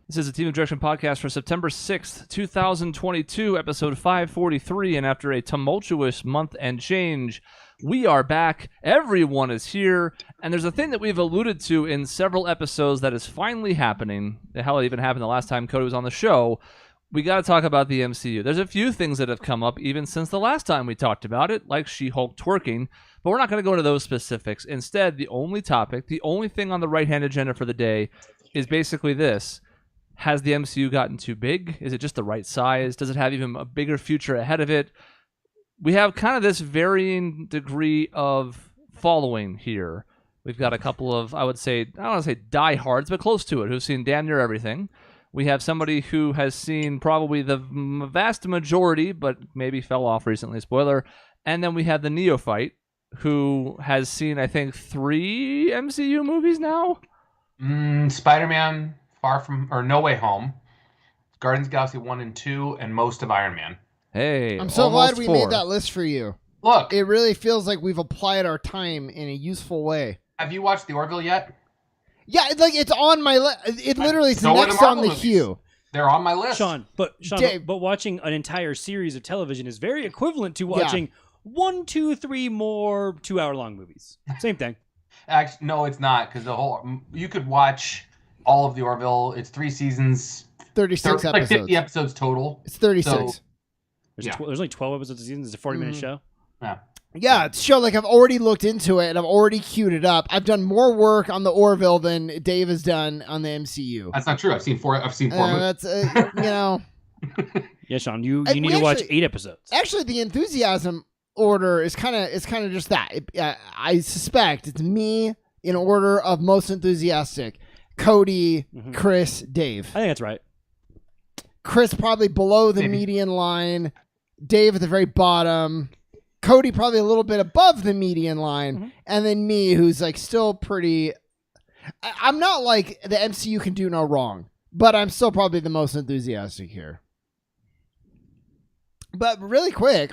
This is the Team Objection Podcast for September 6th, 2022, episode 543. And after a tumultuous month and change, we are back. Everyone is here. And there's a thing that we've alluded to in several episodes that is finally happening. The hell, it even happened the last time Cody was on the show. We got to talk about the MCU. There's a few things that have come up even since the last time we talked about it, like She-Hulk twerking. But we're not going to go into those specifics. Instead, the only topic, the only thing on the right-hand agenda for the day is basically this. Has the MCU gotten too big? Is it just the right size? Does it have even a bigger future ahead of it? We have kind of this varying degree of following here. We've got a couple of, I don't want to say diehards, but close to it, who've seen damn near everything. We have somebody who has seen probably the vast majority, but maybe fell off recently, spoiler. And then we have the neophyte, who has seen, I think, 3 MCU movies now? Spider-Man, No Way Home, Guardians of the Galaxy 1 and 2, and most of Iron Man. Hey, I'm so glad we 4. made that list for you. Look, It really feels like we've applied our time in a useful way. have you watched The Orville yet? Yeah, it's on my list. It literally is So are the next on Marvel the movies. queue. They're on my list. Sean, Dave. but watching an entire series of television is very equivalent to watching 1, 2, 3 more 2-hour-long movies. Same thing. Actually, no, it's not, because you could watch all of The Orville. It's 3 seasons. 36 Like episodes. 50 episodes total. It's 36. So- There's only 12 episodes a season. It's a 40-minute show. Yeah. Yeah, it's a show like I've already looked into it and I've already queued it up. I've done more work on the Orville than Dave has done on the MCU. That's not true. I've seen 4 movies. That's Yeah, Sean, you And need we to watch actually- 8 episodes. actually the enthusiasm order is kind of just that. I suspect it's me in order of most enthusiastic. Cody, Chris, Dave. I think that's right. Chris probably below the Maybe. median line. Dave at the very bottom. Cody probably a little bit above the median line. And then me, who's like still pretty... I'm not like the MCU can do no wrong, but I'm still probably the most enthusiastic here. But really quick,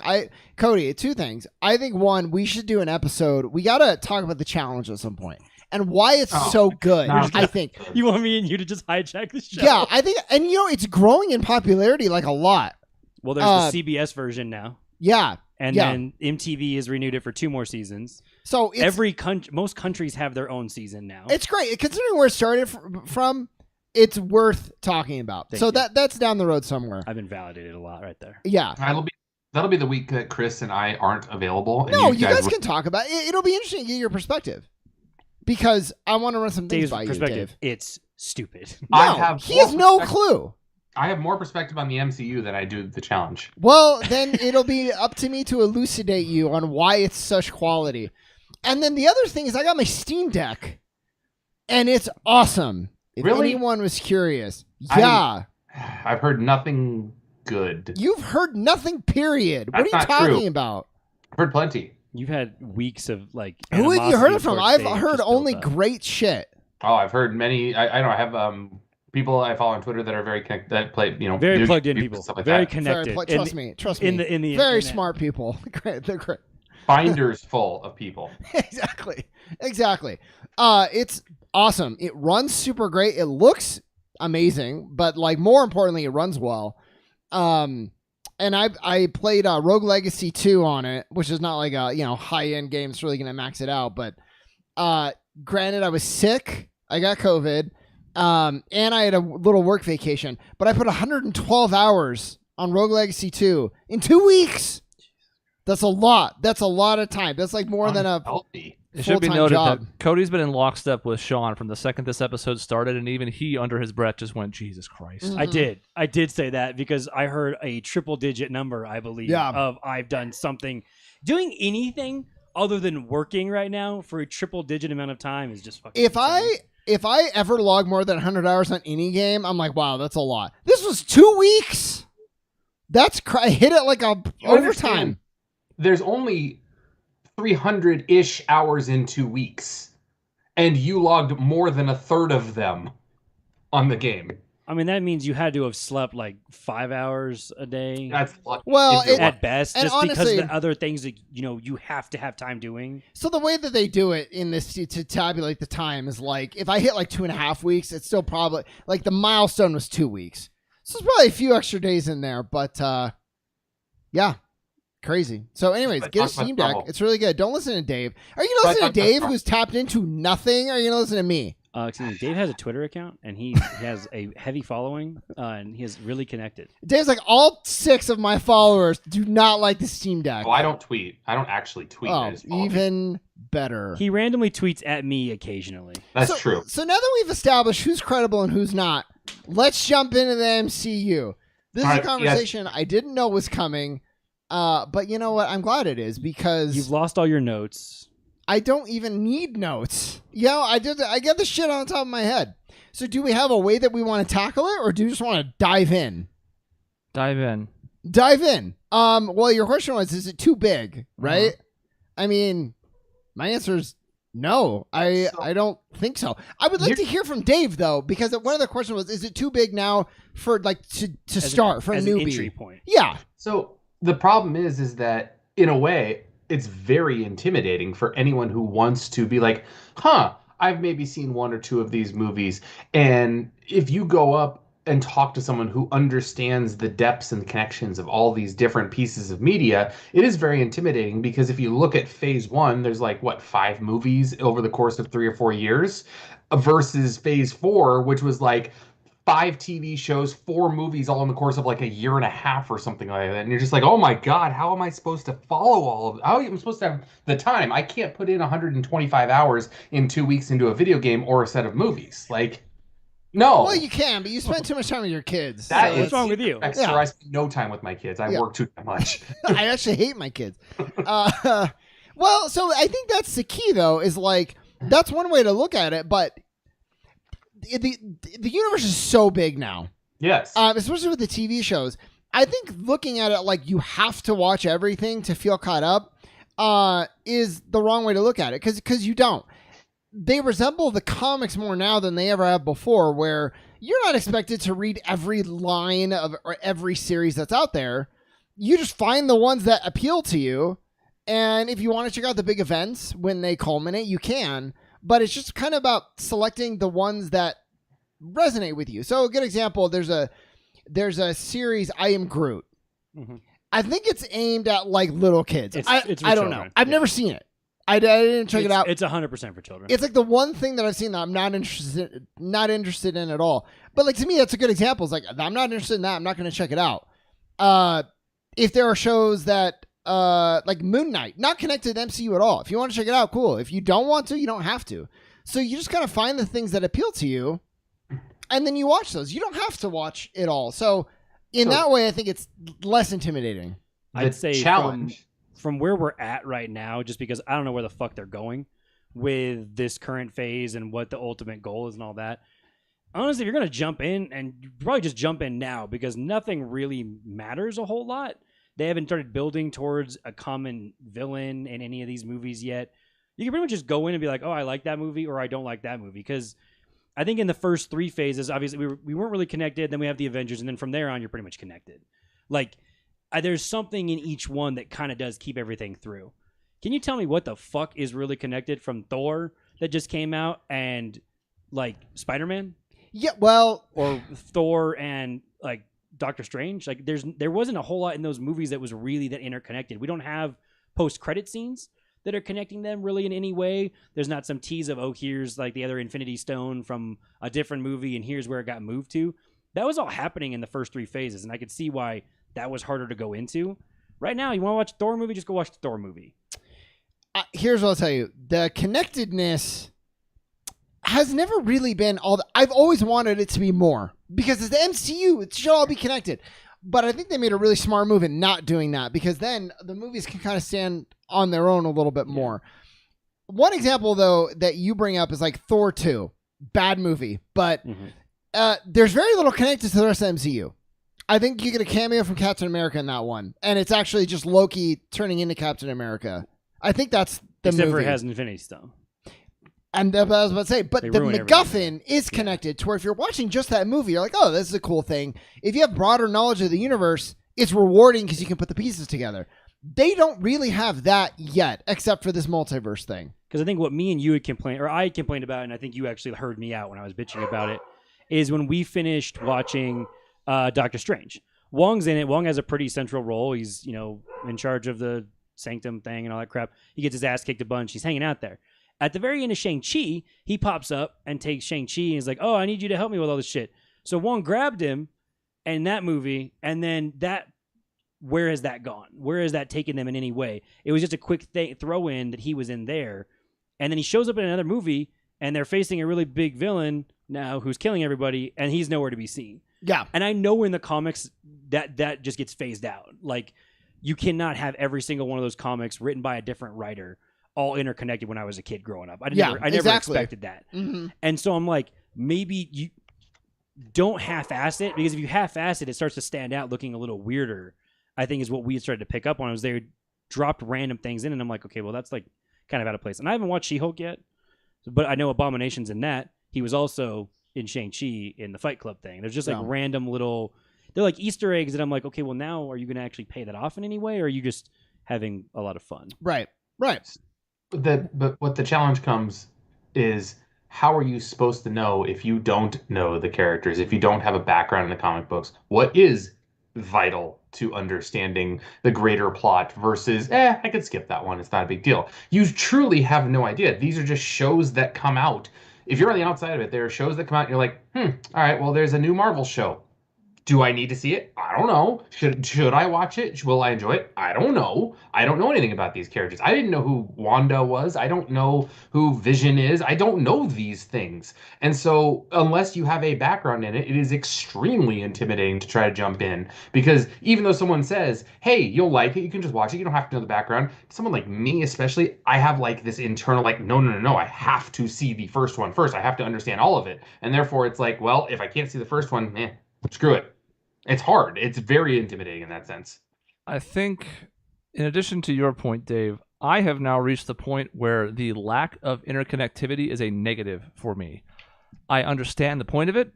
Cody, 2 things. I think 1, we should do an episode. We got to talk about the challenge at some point and why it's so good. no. I think. You want me and you to just hijack the show? Yeah, I think, and it's growing in popularity like a lot. Well, there's the CBS version now. Yeah. And then MTV has renewed it for 2 more seasons. So it's, most countries have their own season now. it's great considering where it started from. It's worth talking about. Thank So you. that's down the road somewhere. I've been validated a lot right there. Yeah. That'll be the week that Chris and I aren't available. And No, you guys will- can talk about it. It'll be interesting to get your perspective because I want to run some things Dave's by you, perspective, Dave. it's stupid. No, he has no clue. I have more perspective on the MCU than I do the challenge. Well, then it'll be up to me to elucidate you on why it's such quality. And then the other thing is I got my Steam Deck, and it's awesome. If Really? anyone was curious. Yeah. I've heard nothing good. You've heard nothing, period. What That's are you not talking true. about? I've heard plenty. You've had weeks of like. Who have you heard it animosity from? towards I've Dave heard just only built up. great shit. Oh, I've heard many. I don't know. I have people I follow on Twitter that are very connected. That play, Very music plugged in and people. stuff like Very that. connected. Trust me. in the Very internet. smart people. They're great. Binders full of people. Exactly. It's awesome. It runs super great. It looks amazing, but like more importantly, it runs well. And I played Rogue Legacy 2 on it, which is not like a high end game. It's really gonna max it out. But granted, I was sick. I got COVID, and I had a little work vacation. But I put 112 hours on Rogue Legacy 2 in 2 weeks. That's a lot. That's a lot of time. That's like more than a Healthy. It should be full-time noted job. that Cody's been in lockstep with Sean from the second this episode started, and even he, under his breath, just went, Jesus Christ. I did say that because I heard a 3-digit number, I believe, Yeah. of I've done something. Doing anything other than working right now for a 3-digit amount of time is just fucking insane. If I ever log more than 100 hours on any game, I'm like, wow, that's a lot. This was 2 weeks. That's I hit it like a You understand, overtime. There's only 300-ish hours in 2 weeks, and you logged more than a third of them on the game. I mean, that means you had to have slept like 5 hours a day. That's lucky. Well, If you're At lucky. best, and just honestly- because of the other things that you have to have time doing. So the way that they do it in this to tabulate the time is like if I hit like 2.5 weeks, it's still probably like the milestone was 2 weeks. So there's probably a few extra days in there, but yeah, crazy. So anyways, But get a talk about Steam Deck. trouble. It's really good. Don't listen to Dave. Are you gonna listen to But- Dave who's tapped into nothing? Or are you gonna listen to me? Excuse me, Dave has a Twitter account, and he has a heavy following, and he is really connected. Dave's like all 6 of my followers do not like the Steam Deck. Well, I don't tweet. I don't actually tweet. I Oh, just follow people. even better. He randomly tweets at me occasionally. That's true. So now that we've established who's credible and who's not, let's jump into the MCU. This is All a right, conversation I didn't know was coming, but you know what? I'm glad it is because You've lost all your notes. I don't even need notes. I get the shit on the top of my head. So do we have a way that we want to tackle it, or do you just want to dive in? Dive in. Dive in. Well, your question was, is it too big? Right? I mean, my answer is no. I don't think so. I would like to hear from Dave though, because one of the questions was, is it too big now for like to start for a as newbie? an entry point. Yeah. So the problem is that in a way, it's very intimidating for anyone who wants to be like, I've maybe seen 1 or 2 of these movies. And if you go up and talk to someone who understands the depths and connections of all these different pieces of media, it is very intimidating because if you look at phase 1, there's like, 5 movies over the course of 3 or 4 years versus phase 4, which was like 5 TV shows, 4 movies, all in the course of like a year and a half or something like that. And you're just like, oh my God, how am I supposed to follow all of it? How am I supposed to have the time? I can't put in 125 hours in 2 weeks into a video game or a set of movies. Like, no. Well, you can, but you spend too much time with your kids. That so is What's wrong with you? extra. Yeah. I spend no time with my kids. I Yeah. work too much. I actually hate my kids. Well, so I think that's the key, though, is like that's one way to look at it. But the universe is so big now, Yes. especially with the TV shows. I think looking at it like you have to watch everything to feel caught up is the wrong way to look at it because you don't. They resemble the comics more now than they ever have before, where you're not expected to read every line of or every series that's out there. You just find the ones that appeal to you. And if you want to check out the big events when they culminate, you can. But it's just kind of about selecting the ones that resonate with you. So a good example, there's a series, I Am Groot. Mhm. I think it's aimed at like little kids. It's for I don't know. children. I've Yeah. never seen it. I didn't check it out. It's 100% for children. It's like the one thing that I've seen that I'm not interested in at all. But like to me, that's a good example. It's like I'm not interested in that. I'm not going to check it out. If there are shows that like Moon Knight, not connected to the MCU at all. If you want to check it out, cool. If you don't want to, you don't have to. So you just kind of find the things that appeal to you, and then you watch those. You don't have to watch it all. So in that way, I think it's less intimidating. I'd The say challenge. from where we're at right now, just because I don't know where the fuck they're going with this current phase and what the ultimate goal is and all that. Honestly, if you're going to jump in, and you probably just jump in now because nothing really matters a whole lot. They haven't started building towards a common villain in any of these movies yet. You can pretty much just go in and be like, oh, I like that movie or I don't like that movie. Because I think in the first 3 phases, obviously, we weren't really connected. Then we have the Avengers. And then from there on, you're pretty much connected. Like, there's something in each one that kind of does keep everything through. Can you tell me what the fuck is really connected from Thor that just came out and, like, Spider-Man? Yeah, well, Or Thor and, like, Doctor Strange? Like, there wasn't a whole lot in those movies that was really that interconnected. We don't have post-credit scenes that are connecting them really in any way. There's not some tease of, oh, here's, like, the other Infinity Stone from a different movie and here's where it got moved to. That was all happening in the first 3 phases, and I could see why that was harder to go into. Right now, you want to watch a Thor movie, just go watch the Thor movie. Here's what I'll tell you. The connectedness has never really been all that. I've always wanted it to be more because it's the MCU. It should all be connected. But I think they made a really smart move in not doing that because then the movies can kind of stand on their own a little bit more. One example, though, that you bring up is like Thor 2. Bad movie. But there's very little connected to the rest of the MCU. I think you get a cameo from Captain America in that one. And it's actually just Loki turning into Captain America. I think that's the Except movie. for it has an Infinity Stone. And I was about to say, but They the ruin MacGuffin everything. is connected to where if you're watching just that movie, you're like, oh, this is a cool thing. If you have broader knowledge of the universe, it's rewarding because you can put the pieces together. They don't really have that yet, except for this multiverse thing. Because I think what me and you had complained, or I had complained about, and I think you actually heard me out when I was bitching about it, is when we finished watching Doctor Strange. Wong's in it. Wong has a pretty central role. He's, in charge of the Sanctum thing and all that crap. He gets his ass kicked a bunch. He's hanging out there. At the very end of Shang-Chi, he pops up and takes Shang-Chi and is like, oh, I need you to help me with all this shit. So Wong grabbed him in that movie, and then where has that gone? Where has that taken them in any way? It was just a quick throw in that he was in there. And then he shows up in another movie, and they're facing a really big villain now who's killing everybody, and he's nowhere to be seen. Yeah. And I know in the comics that just gets phased out. Like, you cannot have every single one of those comics written by a different writer all interconnected when I was a kid growing up. I never exactly. expected that. Mm-hmm. And so I'm like, maybe you don't half-ass it, because if you half-ass it, it starts to stand out looking a little weirder, I think is what we started to pick up on. Was they dropped random things in, and I'm like, okay, well, that's like kind of out of place. And I haven't watched She-Hulk yet, but I know Abomination's in that. He was also in Shang-Chi in the Fight Club thing. There's just like random little, they're like Easter eggs that I'm like, okay, well, now are you going to actually pay that off in any way, or are you just having a lot of fun? Right. But what the challenge comes is, how are you supposed to know if you don't know the characters, if you don't have a background in the comic books? What is vital to understanding the greater plot versus, I could skip that one, it's not a big deal. You truly have no idea. These are just shows that come out. If you're on the outside of it, there are shows that come out and you're like, all right, well, there's a new Marvel show. Do I need to see it? I don't know. Should I watch it? Will I enjoy it? I don't know. I don't know anything about these characters. I didn't know who Wanda was. I don't know who Vision is. I don't know these things. And so unless you have a background in it, it is extremely intimidating to try to jump in. Because even though someone says, hey, you'll like it, you can just watch it, you don't have to know the background. Someone like me especially, I have like this internal like, no, I have to see the first one first. I have to understand all of it. And therefore it's like, well, if I can't see the first one, screw it. It's hard. It's very intimidating in that sense. I think, in addition to your point, Dave, I have now reached the point where the lack of interconnectivity is a negative for me. I understand the point of it.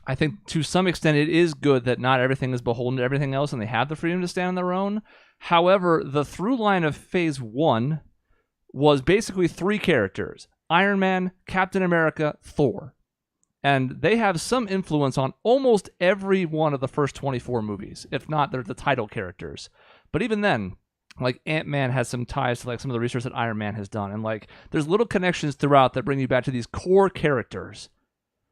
I think to some extent it is good that not everything is beholden to everything else and they have the freedom to stand on their own. However, the through line of Phase 1 was basically 3 characters: Iron Man, Captain America, Thor. And they have some influence on almost every one of the first 24 movies. If not, they're the title characters. But even then, like, Ant-Man has some ties to like some of the research that Iron Man has done. And like, there's little connections throughout that bring you back to these core characters.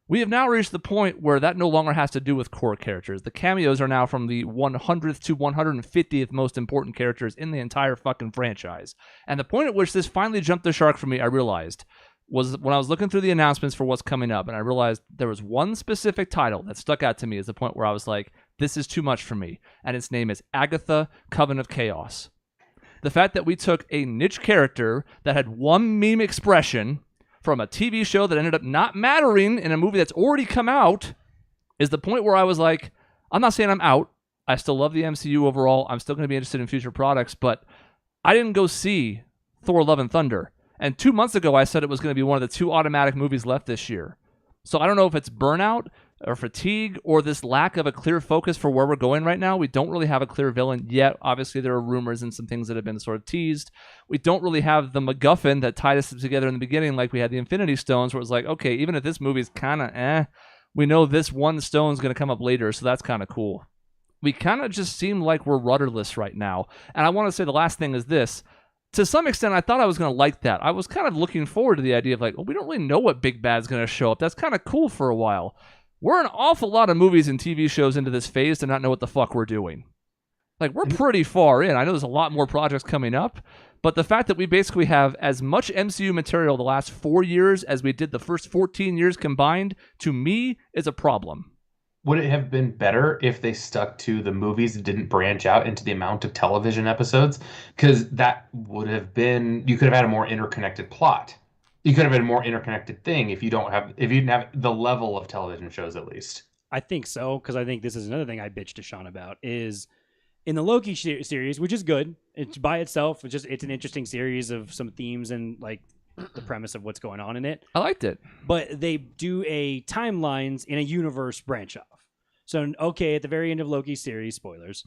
We have now reached the point where that no longer has to do with core characters. The cameos are now from the 100th to 150th most important characters in the entire fucking franchise. And the point at which this finally jumped the shark for me, I realized, was when I was looking through the announcements for what's coming up, and I realized there was one specific title that stuck out to me as the point where I was like, this is too much for me. And its name is Agatha, Coven of Chaos. The fact that we took a niche character that had one meme expression from a TV show that ended up not mattering in a movie that's already come out is the point where I was like, I'm not saying I'm out. I still love the MCU overall. I'm still going to be interested in future products, but I didn't go see Thor Love and Thunder. And 2 months ago, I said it was going to be one of the 2 automatic movies left this year. So I don't know if it's burnout or fatigue or this lack of a clear focus for where we're going right now. We don't really have a clear villain yet. Obviously, there are rumors and some things that have been sort of teased. We don't really have the MacGuffin that tied us together in the beginning, like we had the Infinity Stones, where it was like, okay, even if this movie's kind of we know this one stone's going to come up later, so that's kind of cool. We kind of just seem like we're rudderless right now. And I want to say the last thing is this. To some extent, I thought I was going to like that. I was kind of looking forward to the idea of like, well, we don't really know what big bad's going to show up. That's kind of cool for a while. We're an awful lot of movies and TV shows into this phase to not know what the fuck we're doing. Like, we're pretty far in. I know there's a lot more projects coming up, but the fact that we basically have as much MCU material the last 4 years as we did the first 14 years combined, to me, is a problem. Would it have been better if they stuck to the movies and didn't branch out into the amount of television episodes? Because that would have been, you could have had a more interconnected plot. You could have had a more interconnected thing if you didn't have the level of television shows, at least. I think so, because I think this is another thing I bitched to Sean about, is in the Loki series, which is good. It's by itself. It's an interesting series of some themes and like the premise of what's going on in it. I liked it. But they do a timelines in a universe branch off. So, okay, at the very end of Loki's series, spoilers,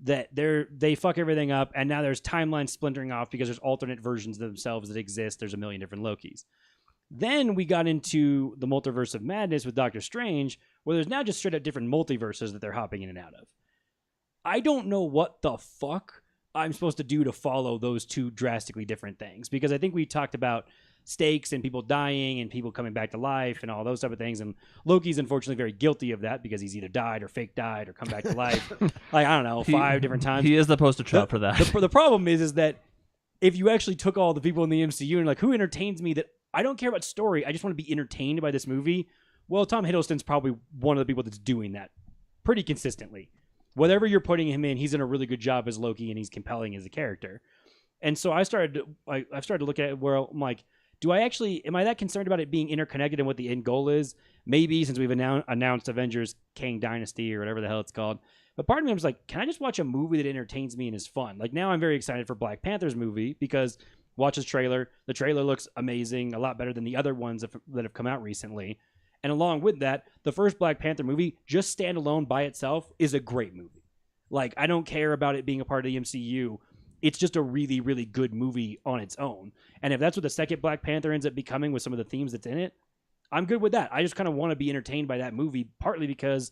that they fuck everything up, and now there's timelines splintering off because there's alternate versions of themselves that exist. There's a million different Lokis. Then we got into the multiverse of madness with Doctor Strange, where there's now just straight up different multiverses that they're hopping in and out of. I don't know what the fuck I'm supposed to do to follow those two drastically different things, because I think we talked about stakes and people dying and people coming back to life and all those type of things, and Loki's unfortunately very guilty of that because he's either died or fake died or come back to life like, I don't know, 5 different times. He is the poster child for that. The problem is that if you actually took all the people in the MCU and like, who entertains me, that I don't care about story, I just want to be entertained by this movie, well, Tom Hiddleston's probably one of the people that's doing that pretty consistently. Whatever you're putting him in, he's in a really good job as Loki, and he's compelling as a character. And so I've started to look at it where I'm like, am I that concerned about it being interconnected and what the end goal is? Maybe, since we've announced Avengers Kang Dynasty or whatever the hell it's called. But part of me was like, can I just watch a movie that entertains me and is fun? Like, now I'm very excited for Black Panther's movie because watch his trailer. The trailer looks amazing, a lot better than the other ones that have come out recently. And along with that, the first Black Panther movie, just standalone by itself, is a great movie. Like, I don't care about it being a part of the MCU. It's just a really, really good movie on its own. And if that's what the second Black Panther ends up becoming with some of the themes that's in it, I'm good with that. I just kind of want to be entertained by that movie, partly because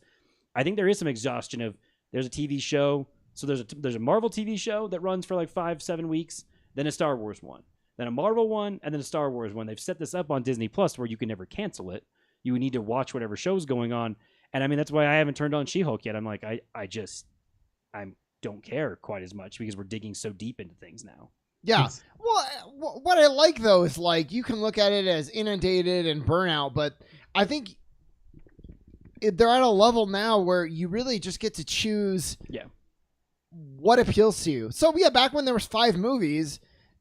I think there is some exhaustion of, there's a TV show. So there's a Marvel TV show that runs for like 5-7 weeks, then a Star Wars one, then a Marvel one, and then a Star Wars one. They've set this up on Disney Plus where you can never cancel it. You would need to watch whatever show's going on. And I mean, that's why I haven't turned on She-Hulk yet. I'm like, I don't care quite as much because we're digging so deep into things now. Yeah. Well, what I like, though, is like you can look at it as inundated and burnout, but I think they're at a level now where you really just get to choose what appeals to you. So, yeah, back when there was 5 movies,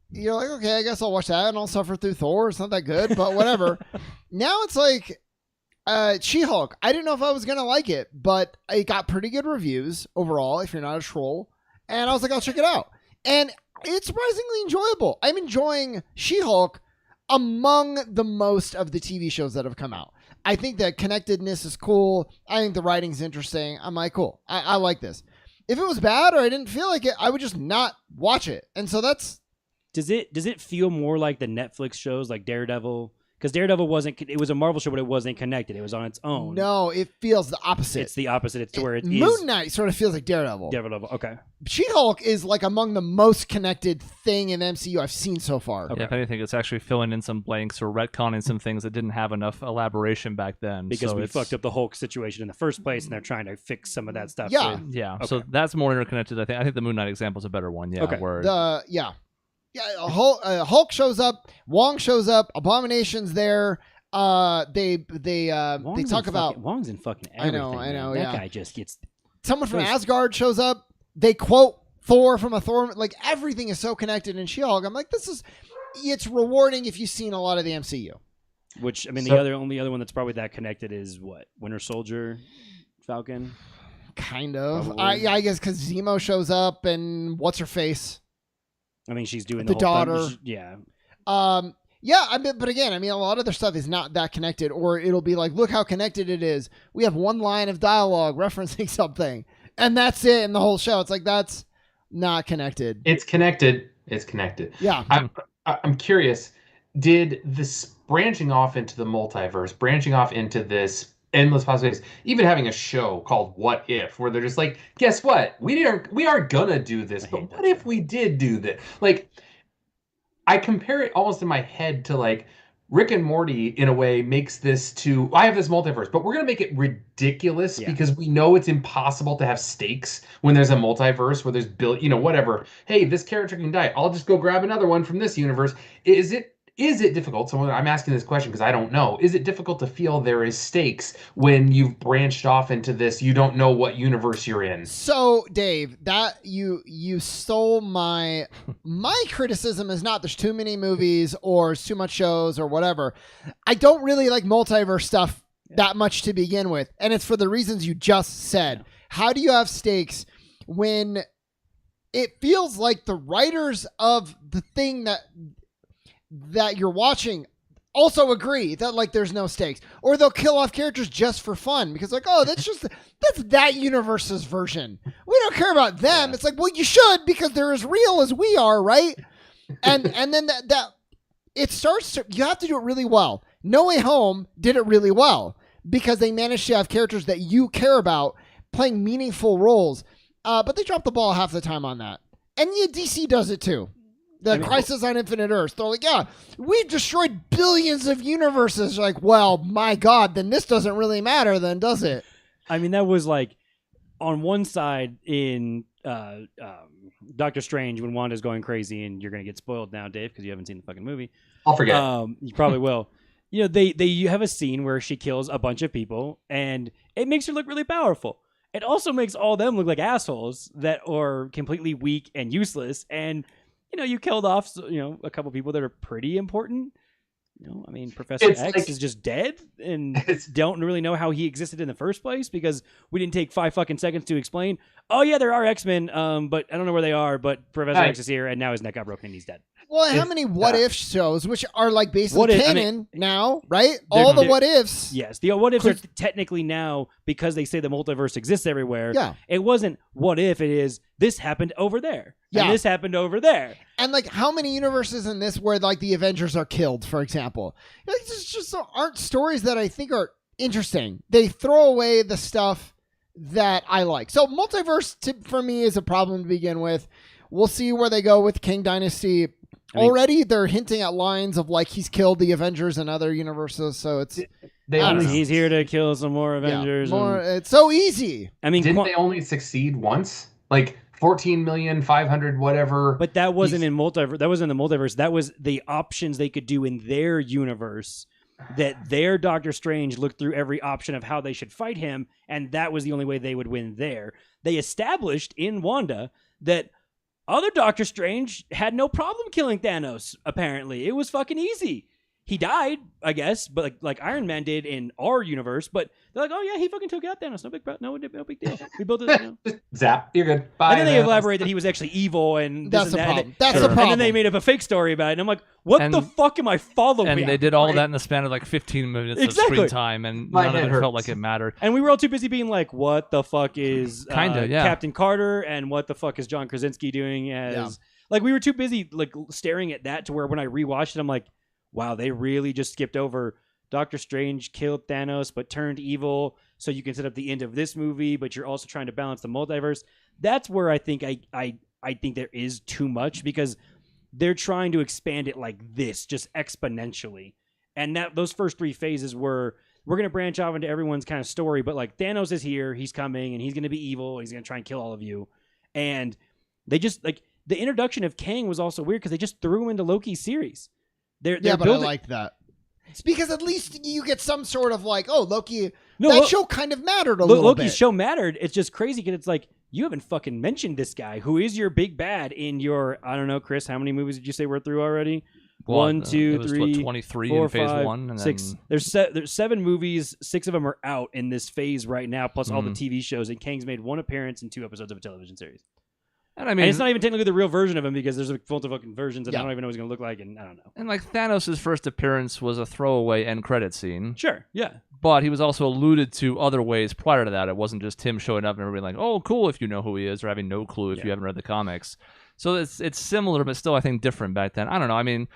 you're like, okay, I guess I'll watch that and I'll suffer through Thor. It's not that good, but whatever. Now it's like She-Hulk. I didn't know if I was going to like it, but it got pretty good reviews overall, if you're not a troll. And I was like, I'll check it out. And it's surprisingly enjoyable. I'm enjoying She-Hulk among the most of the TV shows that have come out. I think the connectedness is cool. I think the writing's interesting. I'm like, cool. I like this. If it was bad or I didn't feel like it, I would just not watch it. And so that's... Does it feel more like the Netflix shows like Daredevil? Because Daredevil it was a Marvel show, but it wasn't connected. It was on its own. No, it feels the opposite. It's the opposite. It's to where it is. Moon Knight sort of feels like Daredevil. Daredevil, okay. She-Hulk is like among the most connected thing in MCU I've seen so far. Okay. Yeah, if anything, it's actually filling in some blanks or retconning some things that didn't have enough elaboration back then. Because we fucked up the Hulk situation in the first place, and they're trying to fix some of that stuff. Yeah. Yeah, okay. So that's more interconnected. I think the Moon Knight example is a better one. Yeah, okay. Hulk shows up, Wong shows up, Abomination's there. They talk about Wong's in fucking everything. I know. That guy just gets. Someone from Asgard shows up. They quote Thor from a Thor. Like everything is so connected in She-Hulk. I'm like, it's rewarding if you've seen a lot of the MCU. Which I mean, the only other one that's probably that connected is what? Winter Soldier, Falcon. Kind of. I guess because Zemo shows up and what's her face. I mean, she's doing the whole daughter. Yeah. Yeah, but again, I mean, a lot of their stuff is not that connected, or it'll be like, look how connected it is. We have one line of dialogue referencing something, and that's it in the whole show. It's like, that's not connected. It's connected. It's connected. Yeah. I'm curious, did this branching off into the multiverse, branching off into this endless possibilities, even having a show called What If, where they're just like, guess what? We are gonna do this, but what if we did do this? Like, I compare it almost in my head to like Rick and Morty in a way makes this to, I have this multiverse, but we're gonna make it ridiculous because we know it's impossible to have stakes when there's a multiverse where there's whatever. Hey, this character can die. I'll just go grab another one from this universe. Is it difficult? So I'm asking this question because I don't know. Is it difficult to feel there is stakes when you've branched off into this? You don't know what universe you're in. So, Dave, that you stole my criticism is not there's too many movies or too much shows or whatever. I don't really like multiverse stuff that much to begin with, and it's for the reasons you just said. How do you have stakes when it feels like the writers of the thing that that you're watching also agree that like there's no stakes, or they'll kill off characters just for fun because like, oh, that's that universe's version. We don't care about them. It's like, well, you should, because they're as real as we are, right? And then that it starts to, you have to do it really well. No Way Home did it really well because they managed to have characters that you care about playing meaningful roles, but they drop the ball half the time on that. And yeah, DC does it too. Crisis on Infinite Earths. They're like, yeah, we've destroyed billions of universes. You're like, well, my God, then this doesn't really matter then, does it? I mean, that was like on one side in Doctor Strange when Wanda's going crazy, and you're going to get spoiled now, Dave, because you haven't seen the fucking movie. I'll forget. You probably will. You know, you have a scene where she kills a bunch of people, and it makes her look really powerful. It also makes all of them look like assholes that are completely weak and useless. And, you know, you killed off, you know, a couple people that are pretty important. You know, I mean, Professor X is just dead and don't really know how he existed in the first place because we didn't take 5 fucking seconds to explain. Oh, yeah, there are X-Men, but I don't know where they are, but Professor X is here, and now his neck got broken and he's dead. Well, how many what if shows, which are like basically canon now, right? All the what ifs. Yes, the what ifs are technically now because they say the multiverse exists everywhere. Yeah. It wasn't what if, it is this happened over there. Yeah. And this happened over there. And like how many universes in this where like the Avengers are killed, for example? Like, there's just aren't stories that I think are interesting. They throw away the stuff that I like. So multiverse for me is a problem to begin with. We'll see where they go with King Dynasty. Already, they're hinting at lines of like he's killed the Avengers in other universes, so it's he's here to kill some more Avengers. It's so easy. I mean, didn't they only succeed once? Like 14,500,000 whatever. But that wasn't in multiverse. That wasn't in the multiverse. That was the options they could do in their universe. That their Doctor Strange looked through every option of how they should fight him, and that was the only way they would win there. They established in Wanda that other Doctor Strange had no problem killing Thanos, apparently. It was fucking easy. He died, I guess, but like Iron Man did in our universe, but they're like, oh yeah, he fucking took out Thanos. No big deal. We built it. You know. Zap, you're good. Bye. And then they elaborate that he was actually evil and that's the problem. That's the problem. And then they made up a fake story about it. And I'm like, what the fuck am I following? And they did all of that in the span of like 15 minutes of screen time, and none of it felt like it mattered. And we were all too busy being like, what the fuck is Captain Carter, and what the fuck is John Krasinski doing as like we were too busy like staring at that to where when I rewatched it, I'm like, wow, they really just skipped over Doctor Strange killed Thanos but turned evil, so you can set up the end of this movie, but you're also trying to balance the multiverse. That's where I think I think there is too much, because they're trying to expand it like this, just exponentially. And that those first 3 phases were, we're going to branch off into everyone's kind of story, but like Thanos is here, he's coming, and he's going to be evil, he's going to try and kill all of you. And they just, like, the introduction of Kang was also weird because they just threw him into Loki's series. They're but I like that. It's because at least you get some sort of like, oh, Loki, show kind of mattered a little bit. Loki's show mattered. It's just crazy because it's like, you haven't fucking mentioned this guy who is your big bad in your, I don't know, Chris, how many movies did you say we're through already? Well, 1, 2, 3, 23 4, in phase 5, 1. And 6. then... There's 7 movies. 6 of them are out in this phase right now, plus all the TV shows. And Kang's made 1 appearance in 2 episodes of a television series. And I mean, it's not even technically the real version of him because there's a multiple fucking versions and I don't even know what he's going to look like, and I don't know. And like Thanos' first appearance was a throwaway end credit scene. Sure, yeah. But he was also alluded to other ways prior to that. It wasn't just him showing up and everybody like, oh, cool if you know who he is, or having no clue if you haven't read the comics. So it's similar, but still I think different back then. I don't know. I mean,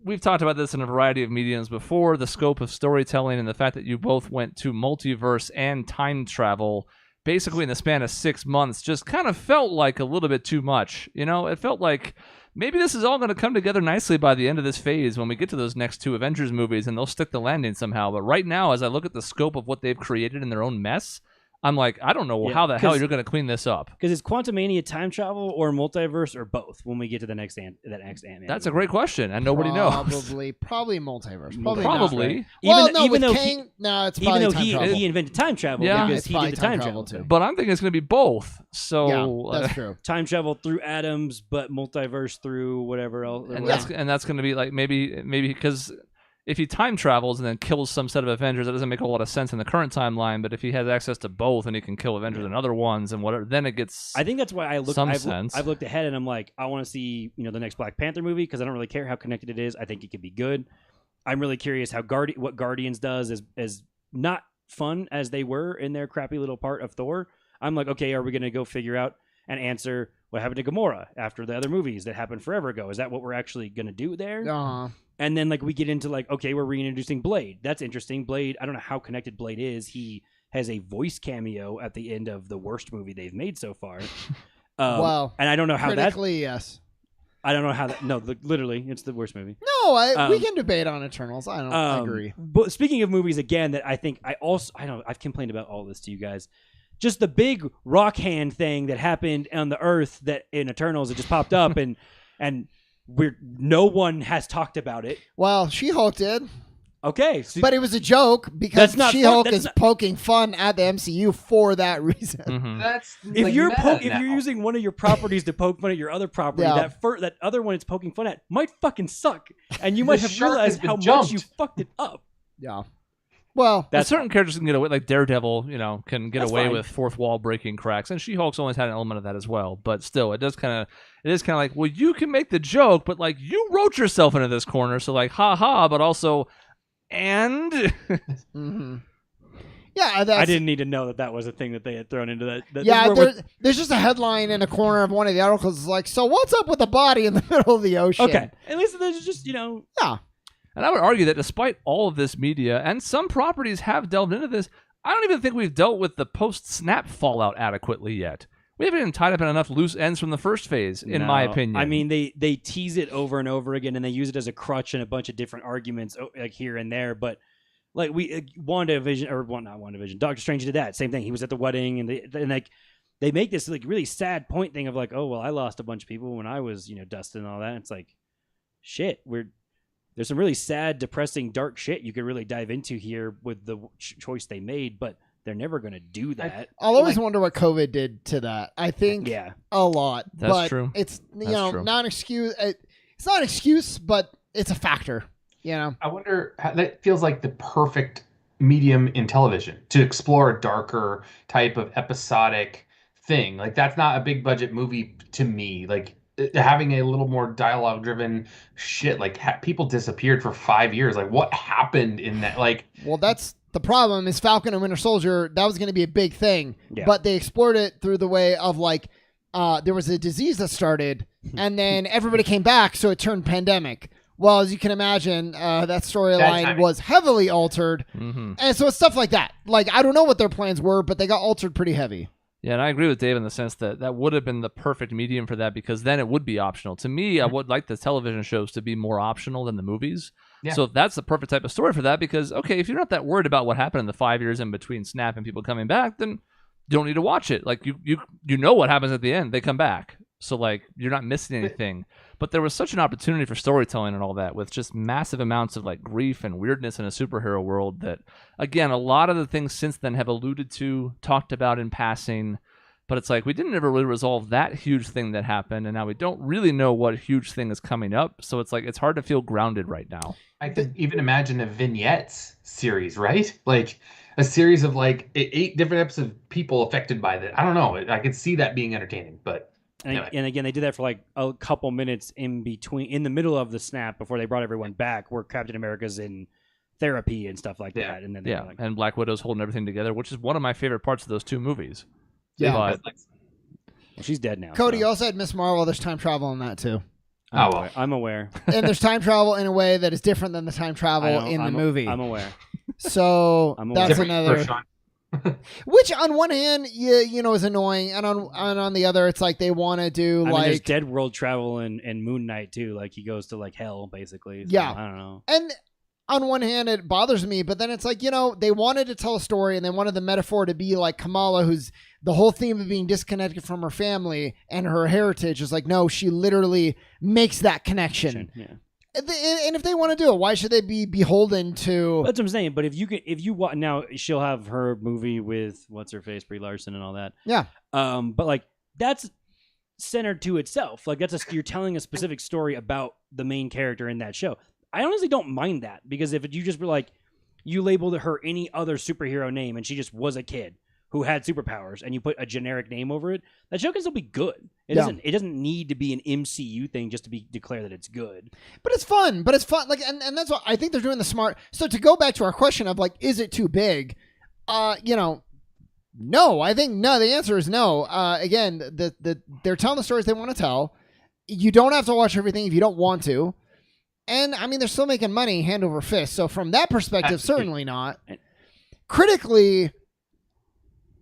we've talked about this in a variety of mediums before, the scope of storytelling and the fact that you both went to multiverse and time travel basically in the span of 6 months just kind of felt like a little bit too much. You know, it felt like maybe this is all going to come together nicely by the end of this phase when we get to those next 2 Avengers movies and they'll stick the landing somehow. But right now, as I look at the scope of what they've created in their own mess, I'm like, I don't know how the hell you're going to clean this up. Because is Quantumania time travel or multiverse or both when we get to the next Ant-Man? That's a great question, and nobody knows. Probably multiverse. Probably. Even though Kang, it's probably even though he invented time travel because he did the time travel too. But I'm thinking it's going to be both. So yeah, that's true. Time travel through atoms, but multiverse through whatever else. And that's going to be like maybe because if he time travels and then kills some set of Avengers, that doesn't make a lot of sense in the current timeline. But if he has access to both and he can kill Avengers and other ones and whatever, then it gets I think that's why sense. I've looked ahead and I'm like, I want to see the next Black Panther movie because I don't really care how connected it is. I think it could be good. I'm really curious how what Guardians does is not fun as they were in their crappy little part of Thor. I'm like, okay, are we going to go figure out and answer what happened to Gamora after the other movies that happened forever ago? Is that what we're actually going to do there? And then we get into okay, we're reintroducing Blade. That's interesting. Blade, I don't know how connected Blade is. He has a voice cameo at the end of the worst movie they've made so far. Well, and I don't know how critically, yes. I don't know how that. No, literally, it's the worst movie. No, we can debate on Eternals. I agree. But speaking of movies, again, that I think I've complained about all this to you guys. Just the big rock hand thing that happened on the Earth that in Eternals it just popped up and no one has talked about it. Well, She-Hulk did. Okay, but it was a joke because She-Hulk is poking fun at the MCU for that reason. Mm-hmm. That's if you're using one of your properties to poke fun at your other property, that other one it's poking fun at might fucking suck, and you might have realized how much you fucked it up. Yeah. Well, certain characters can get away, like Daredevil, can get away fine. with fourth wall breaking cracks, and She-Hulk's always had an element of that as well. But still, it is kind of like, well, you can make the joke, but you wrote yourself into this corner, so ha ha, but also, and mm-hmm. Yeah, I didn't need to know that was a thing that they had thrown into that. Yeah, there's just a headline in a corner of one of the articles. It's so what's up with the body in the middle of the ocean? Okay, at least there's just yeah. And I would argue that despite all of this media, and some properties have delved into this, I don't even think we've dealt with the post-snap fallout adequately yet. We haven't even tied up in enough loose ends from the first phase, in my opinion. I mean, they tease it over and over again, and they use it as a crutch in a bunch of different arguments, here and there. But WandaVision, Doctor Strange did that same thing. He was at the wedding, and they make this really sad point thing of oh well, I lost a bunch of people when I was Dustin and all that. And it's shit, there's some really sad, depressing, dark shit you could really dive into here with the choice they made, but they're never going to do that. I'll always wonder what COVID did to that. I think a lot. That's true. It's not an excuse. It's not an excuse, but it's a factor. I wonder how that feels like the perfect medium in television to explore a darker type of episodic thing. That's not a big budget movie to me. Having a little more dialogue driven shit, people disappeared for 5 years. What happened in that? Well, that's the problem is Falcon and Winter Soldier. That was going to be a big thing, but they explored it through the way of there was a disease that started and then everybody came back. So it turned pandemic. Well, as you can imagine, that storyline was heavily altered. Mm-hmm. And so it's stuff like that. I don't know what their plans were, but they got altered pretty heavy. Yeah, and I agree with Dave in the sense that would have been the perfect medium for that because then it would be optional. To me, I would like the television shows to be more optional than the movies. Yeah. So that's the perfect type of story for that because, okay, if you're not that worried about what happened in the 5 years in between Snap and people coming back, then you don't need to watch it. You know what happens at the end. They come back. So, you're not missing anything. But there was such an opportunity for storytelling and all that with just massive amounts of, grief and weirdness in a superhero world that, again, a lot of the things since then have alluded to, talked about in passing. But it's we didn't ever really resolve that huge thing that happened. And now we don't really know what huge thing is coming up. So it's it's hard to feel grounded right now. I could even imagine a vignettes series, right? A series of 8 different episodes of people affected by that. I don't know. I could see that being entertaining, but... Anyway. And again, they did that for a couple minutes in the middle of the snap before they brought everyone back, where Captain America's in therapy and stuff like that. And then and Black Widow's holding everything together, which is one of my favorite parts of those two movies. Yeah, but well, she's dead now. Cody also had Miss Marvel. There's time travel in that too. I'm aware. And there's time travel in a way that is different than the time travel in the movie. I'm aware. So that's another. Which on one hand, is annoying, and on the other, it's they want to do there's dead world travel and Moon Knight too. He goes to hell basically. So, yeah, I don't know. And on one hand, it bothers me, but then it's they wanted to tell a story and they wanted the metaphor to be Kamala, who's the whole theme of being disconnected from her family and her heritage is no, she literally makes that connection. Yeah. And if they want to do it, why should they be beholden to? That's what I'm saying. But if you want now, she'll have her movie with what's her face, Brie Larson, and all that. Yeah. But that's centered to itself. You're telling a specific story about the main character in that show. I honestly don't mind that, because if you just were like, you labeled her any other superhero name and she just was a kid who had superpowers, and you put a generic name over it, that show can still be good. It doesn't need to be an MCU thing just to be declared that it's good. But it's fun. Like, and that's what I think they're doing the smart. So to go back to our question of like, is it too big? No. I think no. The answer is no. Again, they're telling the stories they want to tell. You don't have to watch everything if you don't want to. And I mean, they're still making money hand over fist. So from that perspective, certainly not. Critically,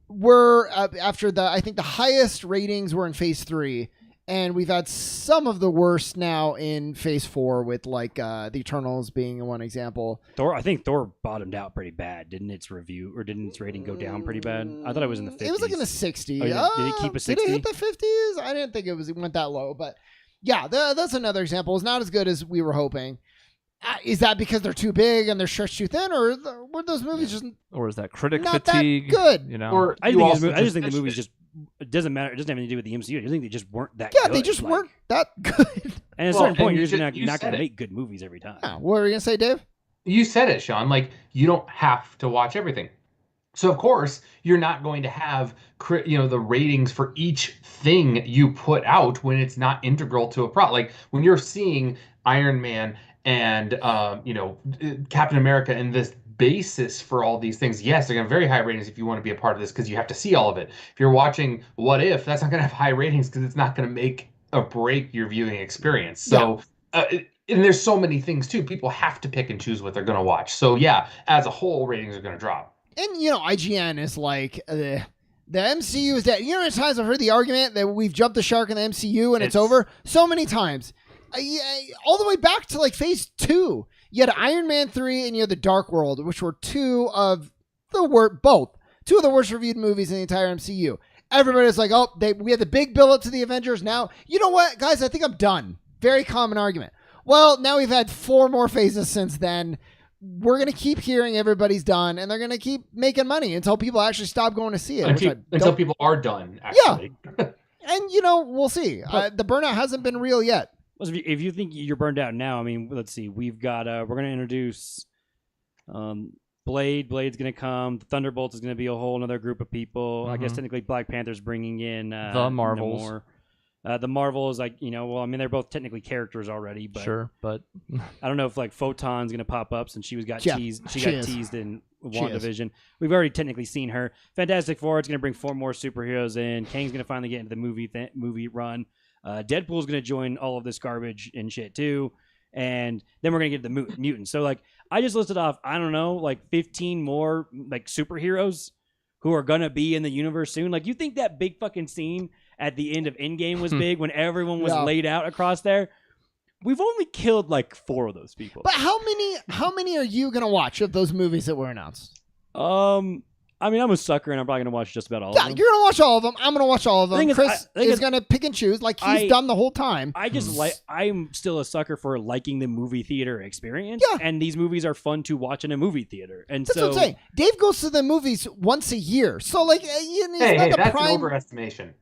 we're after I think the highest ratings were in phase 3, and we've had some of the worst now in phase 4 with like the Eternals being one example. I think Thor bottomed out pretty bad. Didn't its rating go down pretty bad? I thought it was in the 50s. It was like in the 60s. Oh, yeah. Did it keep a 60? Did it hit the 50s? I didn't think it went that low, but yeah, that's another example. It's not as good as we were hoping. Is that because they're too big and they're stretched too thin, or were those movies just or is that critic not fatigue? That good? You know, Or I just think the movies just, it doesn't matter. It doesn't have anything to do with the MCU. I just think they just weren't that good. Yeah, they just weren't that good. And at a certain point, you're just not going to make good movies every time. Yeah, what were you going to say, Dave? You said it, Sean. Like, you don't have to watch everything. So, of course, you're not going to have the ratings for each thing you put out when it's not integral to a plot. Like, when you're seeing Iron Man and, Captain America and this basis for all these things, yes, they're going to have very high ratings if you want to be a part of this because you have to see all of it. If you're watching What If, that's not going to have high ratings because it's not going to make or break your viewing experience. So, and there's so many things, too. People have to pick and choose what they're going to watch. So, yeah, as a whole, ratings are going to drop. And, IGN is like, the MCU is dead. You know how many times I've heard the argument that we've jumped the shark in the MCU and it's over? So many times. All the way back to like phase 2. You had Iron Man 3 and you had The Dark World, which were two of the worst reviewed movies in the entire MCU. Everybody's like, we had the big build up to the Avengers. Now, you know what, guys? I think I'm done. Very common argument. Well, now we've had 4 more phases since then. We're going to keep hearing everybody's done, and they're going to keep making money until people actually stop going to see it. Until people are done, actually. Yeah. And, we'll see. The burnout hasn't been real yet. If you think you're burned out now, I mean, let's see. We've got, we're going to introduce Blade. Blade's going to come. The Thunderbolts is going to be a whole another group of people. I guess technically Black Panther's bringing in the Marvels. The Marvels, they're both technically characters already, but sure, but I don't know if like Photon's gonna pop up since she got teased in WandaVision. We've already technically seen her. Fantastic Four, it's gonna bring 4 more superheroes in. Kang's gonna finally get into the movie run. Deadpool's gonna join all of this garbage and shit too, and then we're gonna get the mutants. So like, I just listed off, I don't know, like 15 more like superheroes who are gonna be in the universe soon. Like, you think that big fucking scene at the end of Endgame was big when everyone was laid out across there? We've only killed like 4 of those people. But how many are you gonna watch of those movies that were announced? I'm a sucker, and I'm probably gonna watch just about all of them. Yeah, you're gonna watch all of them. I'm gonna watch all of them. Chris is gonna pick and choose like he's done the whole time. I'm still a sucker for liking the movie theater experience. Yeah. And these movies are fun to watch in a movie theater. And that's what I'm saying. Dave goes to the movies once a year, so like, that's an overestimation.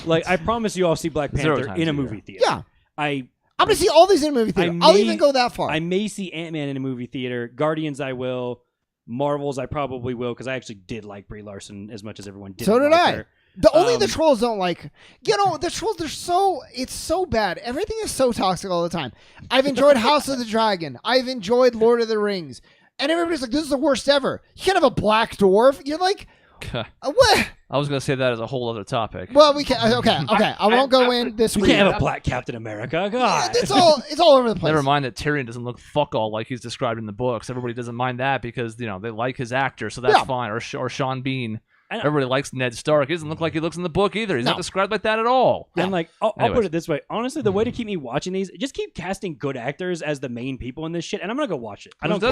Like, I promise you, I'll see Black Panther in a movie theater. Yeah, I'm gonna see all these in a movie theater. I'll even go that far. I may see Ant-Man in a movie theater. Guardians, I will. Marvels, I probably will, because I actually did like Brie Larson as much as everyone did. So did I. Her. The trolls don't like. The trolls it's so bad. Everything is so toxic all the time. I've enjoyed House of the Dragon. I've enjoyed Lord of the Rings, and everybody's like, "This is the worst ever." You can't have a black dwarf. You're like, what? I was going to say that as a whole other topic. Well, we can. Okay. I won't go in this week. We can't have a black Captain America. God, it's all over the place. Never mind that Tyrion doesn't look fuck all like he's described in the books. Everybody doesn't mind that because they like his actor, so that's fine. Or Sean Bean. Everybody likes Ned Stark. He doesn't look like he looks in the book either. He's not described like that at all. And I'll put it this way. Honestly, the way to keep me watching these, just keep casting good actors as the main people in this shit, and I'm gonna go watch it. I don't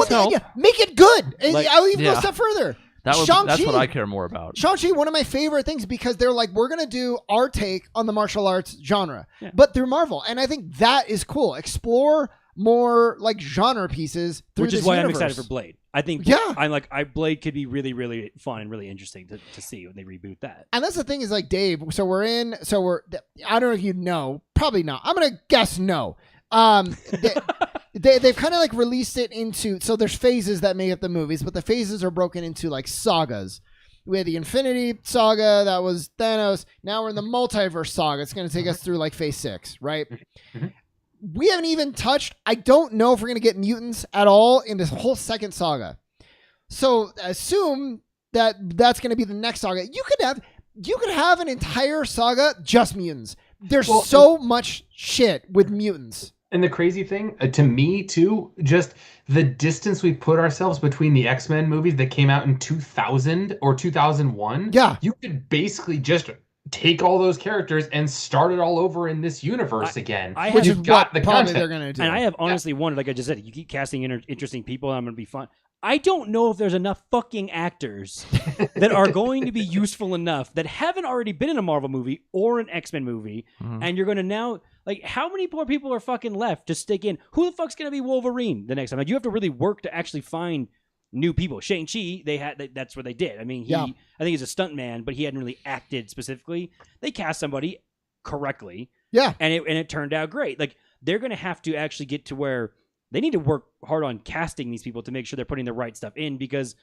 make it good. I'll even go a step further. That's what I care more about. Shang-Chi, one of my favorite things, because they're like, we're going to do our take on the martial arts genre, but through Marvel. And I think that is cool. Explore more like genre pieces through this universe. Which is why I'm excited for Blade. I think Blade could be really, really fun and really interesting to see when they reboot that. And that's the thing is like, Dave, I don't know if you know, probably not. I'm going to guess no. They've kind of like released it into, so there's phases that make up the movies, but the phases are broken into like sagas. We had the Infinity Saga, that was Thanos. Now we're in the Multiverse Saga. It's going to take us through like phase 6, right? Mm-hmm. We haven't even touched, I don't know if we're going to get mutants at all in this whole second saga. So assume that that's going to be the next saga. You could have an entire saga just mutants. There's so much shit with mutants. And the crazy thing, to me too, just the distance we put ourselves between the X-Men movies that came out in 2000 or 2001. Yeah. You could basically just take all those characters and start it all over in this universe again. Which is got what the probably content. they're going to do. And I have honestly wondered, like I just said, you keep casting interesting people, and I'm going to be fun. I don't know if there's enough fucking actors that are going to be useful enough that haven't already been in a Marvel movie or an X-Men movie, and you're going to now, like, how many more people are fucking left to stick in? Who the fuck's going to be Wolverine the next time? Like, you have to really work to actually find new people. Shang-Chi, that's what they did. I mean, I think he's a stuntman, but he hadn't really acted specifically. They cast somebody correctly, and it turned out great. Like, they're going to have to actually get to where they need to work hard on casting these people to make sure they're putting the right stuff in, because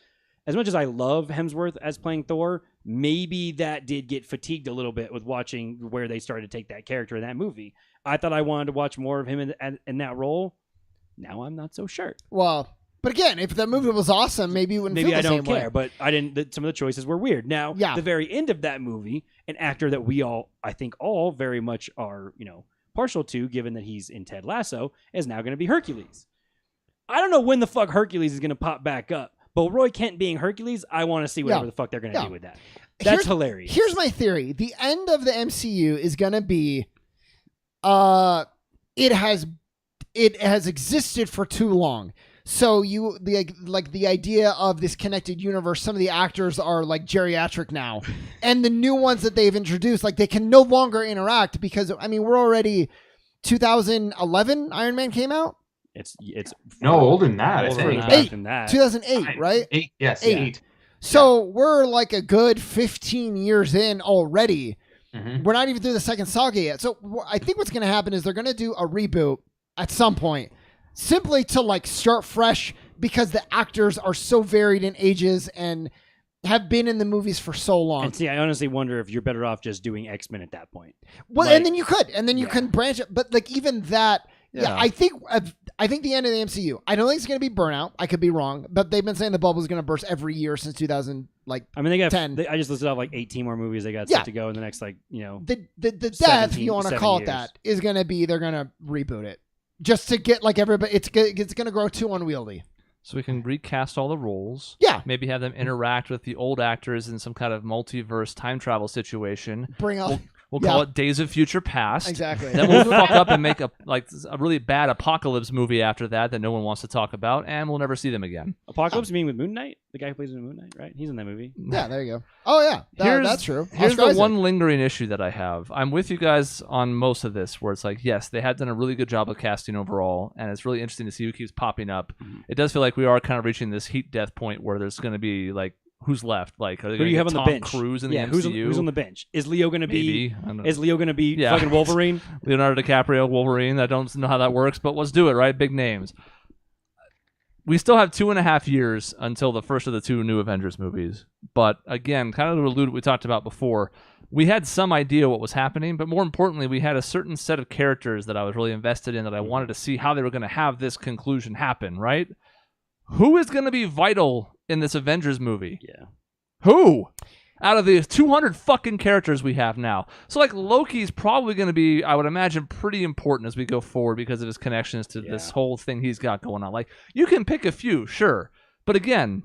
as much as I love Hemsworth as playing Thor, maybe that did get fatigued a little bit with watching where they started to take that character in that movie. I thought I wanted to watch more of him in that role. Now I'm not so sure. Well, but again, if the movie was awesome, maybe you wouldn't feel the I don't same care, way. but I didn't. Some of the choices were weird. Now, the very end of that movie, an actor that we all, I think all very much are, partial to, given that he's in Ted Lasso, is now going to be Hercules. I don't know when the fuck Hercules is going to pop back up, but Roy Kent being Hercules, I want to see whatever the fuck they're going to do with that. That's hilarious. Here's my theory. The end of the MCU is going to be, it has existed for too long. So the idea of this connected universe, some of the actors are like geriatric now, and the new ones that they've introduced, like they can no longer interact because, I mean, we're already 2011 Iron Man came out. It's no older than that. I think 2008, right? 8, yes, 8. So we're like a good 15 years in already. Mm-hmm. We're not even through the second saga yet. So I think what's going to happen is they're going to do a reboot at some point, simply to like start fresh, because the actors are so varied in ages and have been in the movies for so long. And see, I honestly wonder if you're better off just doing X-Men at that point. Well, and then you could, and then you can branch it. But like even that, I think the end of the MCU. I don't think it's going to be Burnout. I could be wrong, but they've been saying the bubble is going to burst every year since 2000. Like, I mean, they got 10. I just listed off like 18 more movies they got set to go in the next, like, the death, if you want to call it that, is going to be they're going to reboot it just to get like everybody. It's going to grow too unwieldy. So we can recast all the roles. Yeah. Maybe have them interact with the old actors in some kind of multiverse time travel situation. We'll call it Days of Future Past. Exactly. Then we'll fuck up and make a really bad apocalypse movie after that no one wants to talk about, and we'll never see them again. Apocalypse, you mean with Moon Knight? The guy who plays in Moon Knight, right? He's in that movie. Yeah, there you go. Oh, yeah. That's true. Here's the one lingering issue that I have. I'm with you guys on most of this, where it's like, yes, they have done a really good job of casting overall, and it's really interesting to see who keeps popping up. Mm-hmm. It does feel like we are kind of reaching this heat death point where there's going to be like, who's left? Like, are they who do you have on Tom the bench? Cruise in the MCU? Who's on the bench? Is Leo going to be? Is Leo going to be fucking Wolverine? Leonardo DiCaprio, Wolverine. I don't know how that works, but let's do it, right? Big names. We still have 2.5 years until the first of the 2 new Avengers movies. But again, kind of to allude to what we talked about before, we had some idea what was happening, but more importantly, we had a certain set of characters that I was really invested in, that I wanted to see how they were going to have this conclusion happen, right? Who is going to be vital in this Avengers movie? Yeah. Who? Out of the 200 fucking characters we have now. So, like, Loki's probably going to be, I would imagine, pretty important as we go forward because of his connections to this whole thing he's got going on. Like, you can pick a few, sure. But again,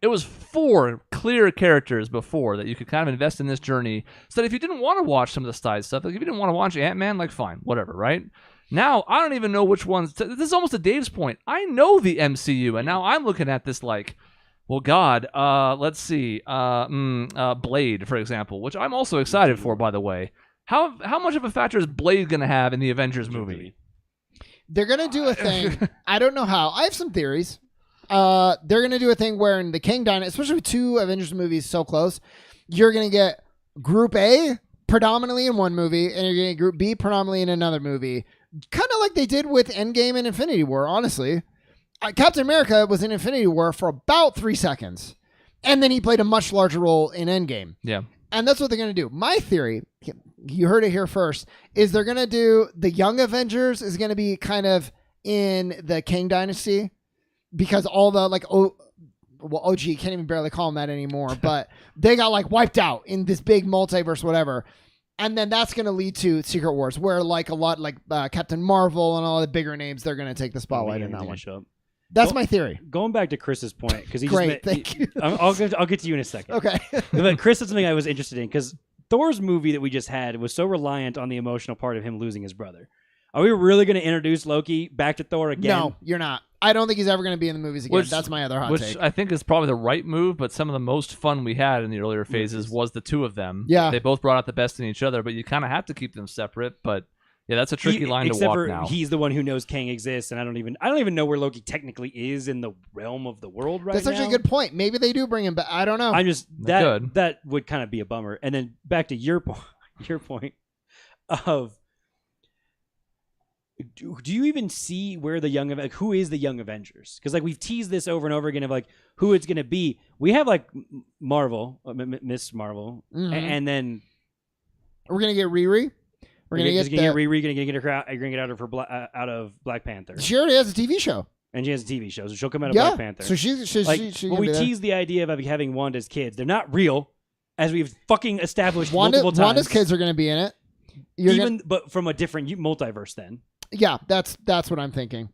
it was 4 clear characters before that you could kind of invest in this journey. So that if you didn't want to watch some of the side stuff, like if you didn't want to watch Ant-Man, like, fine, whatever, right? Now, I don't even know which ones. This is almost to Dave's point. I know the MCU, and now I'm looking at this like, well, God, let's see. Blade, for example, which I'm also excited for, by the way. How much of a factor is Blade going to have in the Avengers movie? They're going to do a thing. I don't know how. I have some theories. They're going to do a thing where in the King Dynasty, especially with 2 Avengers movies so close, you're going to get Group A predominantly in one movie, and you're getting Group B predominantly in another movie. Kind of like they did with Endgame and Infinity War, honestly. Captain America was in Infinity War for about 3 seconds. And then he played a much larger role in Endgame. Yeah. And that's what they're going to do. My theory, you heard it here first, is they're going to do the Young Avengers is going to be kind of in the Kang Dynasty because all the OG, can't even barely call them that anymore, but they got like wiped out in this big multiverse, whatever. And then that's going to lead to Secret Wars where like a lot like Captain Marvel and all the bigger names, they're going to take the spotlight in that one. That's my theory. Going back to Chris's point, because he Great, just thank you. I'll get to you in a second. Okay. But Chris is something I was interested in because Thor's movie that we just had was so reliant on the emotional part of him losing his brother. Are we really going to introduce Loki back to Thor again? No, you're not. I don't think he's ever going to be in the movies again. That's my other hot take. Which I think is probably the right move, but some of the most fun we had in the earlier phases was the two of them. Yeah. They both brought out the best in each other, but you kind of have to keep them separate. But yeah, that's a tricky line to walk now. He's the one who knows Kang exists, and I don't even know where Loki technically is in the realm of the world right now. That's actually a good point. Maybe they do bring him back. I don't know. I'm just that would kind of be a bummer. And then back to your point of do you even see where the who is the Young Avengers? Because like we've teased this over and over again of like who it's gonna be. We have like Marvel, Miss Marvel, and then we're gonna get Riri. We're gonna get Riri. Gonna get her out. You're gonna get out of Black Panther. She already has a TV show. And she has a TV show, so she'll come out of Black Panther. So she we tease the idea of having Wanda's kids. They're not real, as we've fucking established multiple times. Wanda's kids are going to be in it. But from a different multiverse then. Yeah, that's what I'm thinking.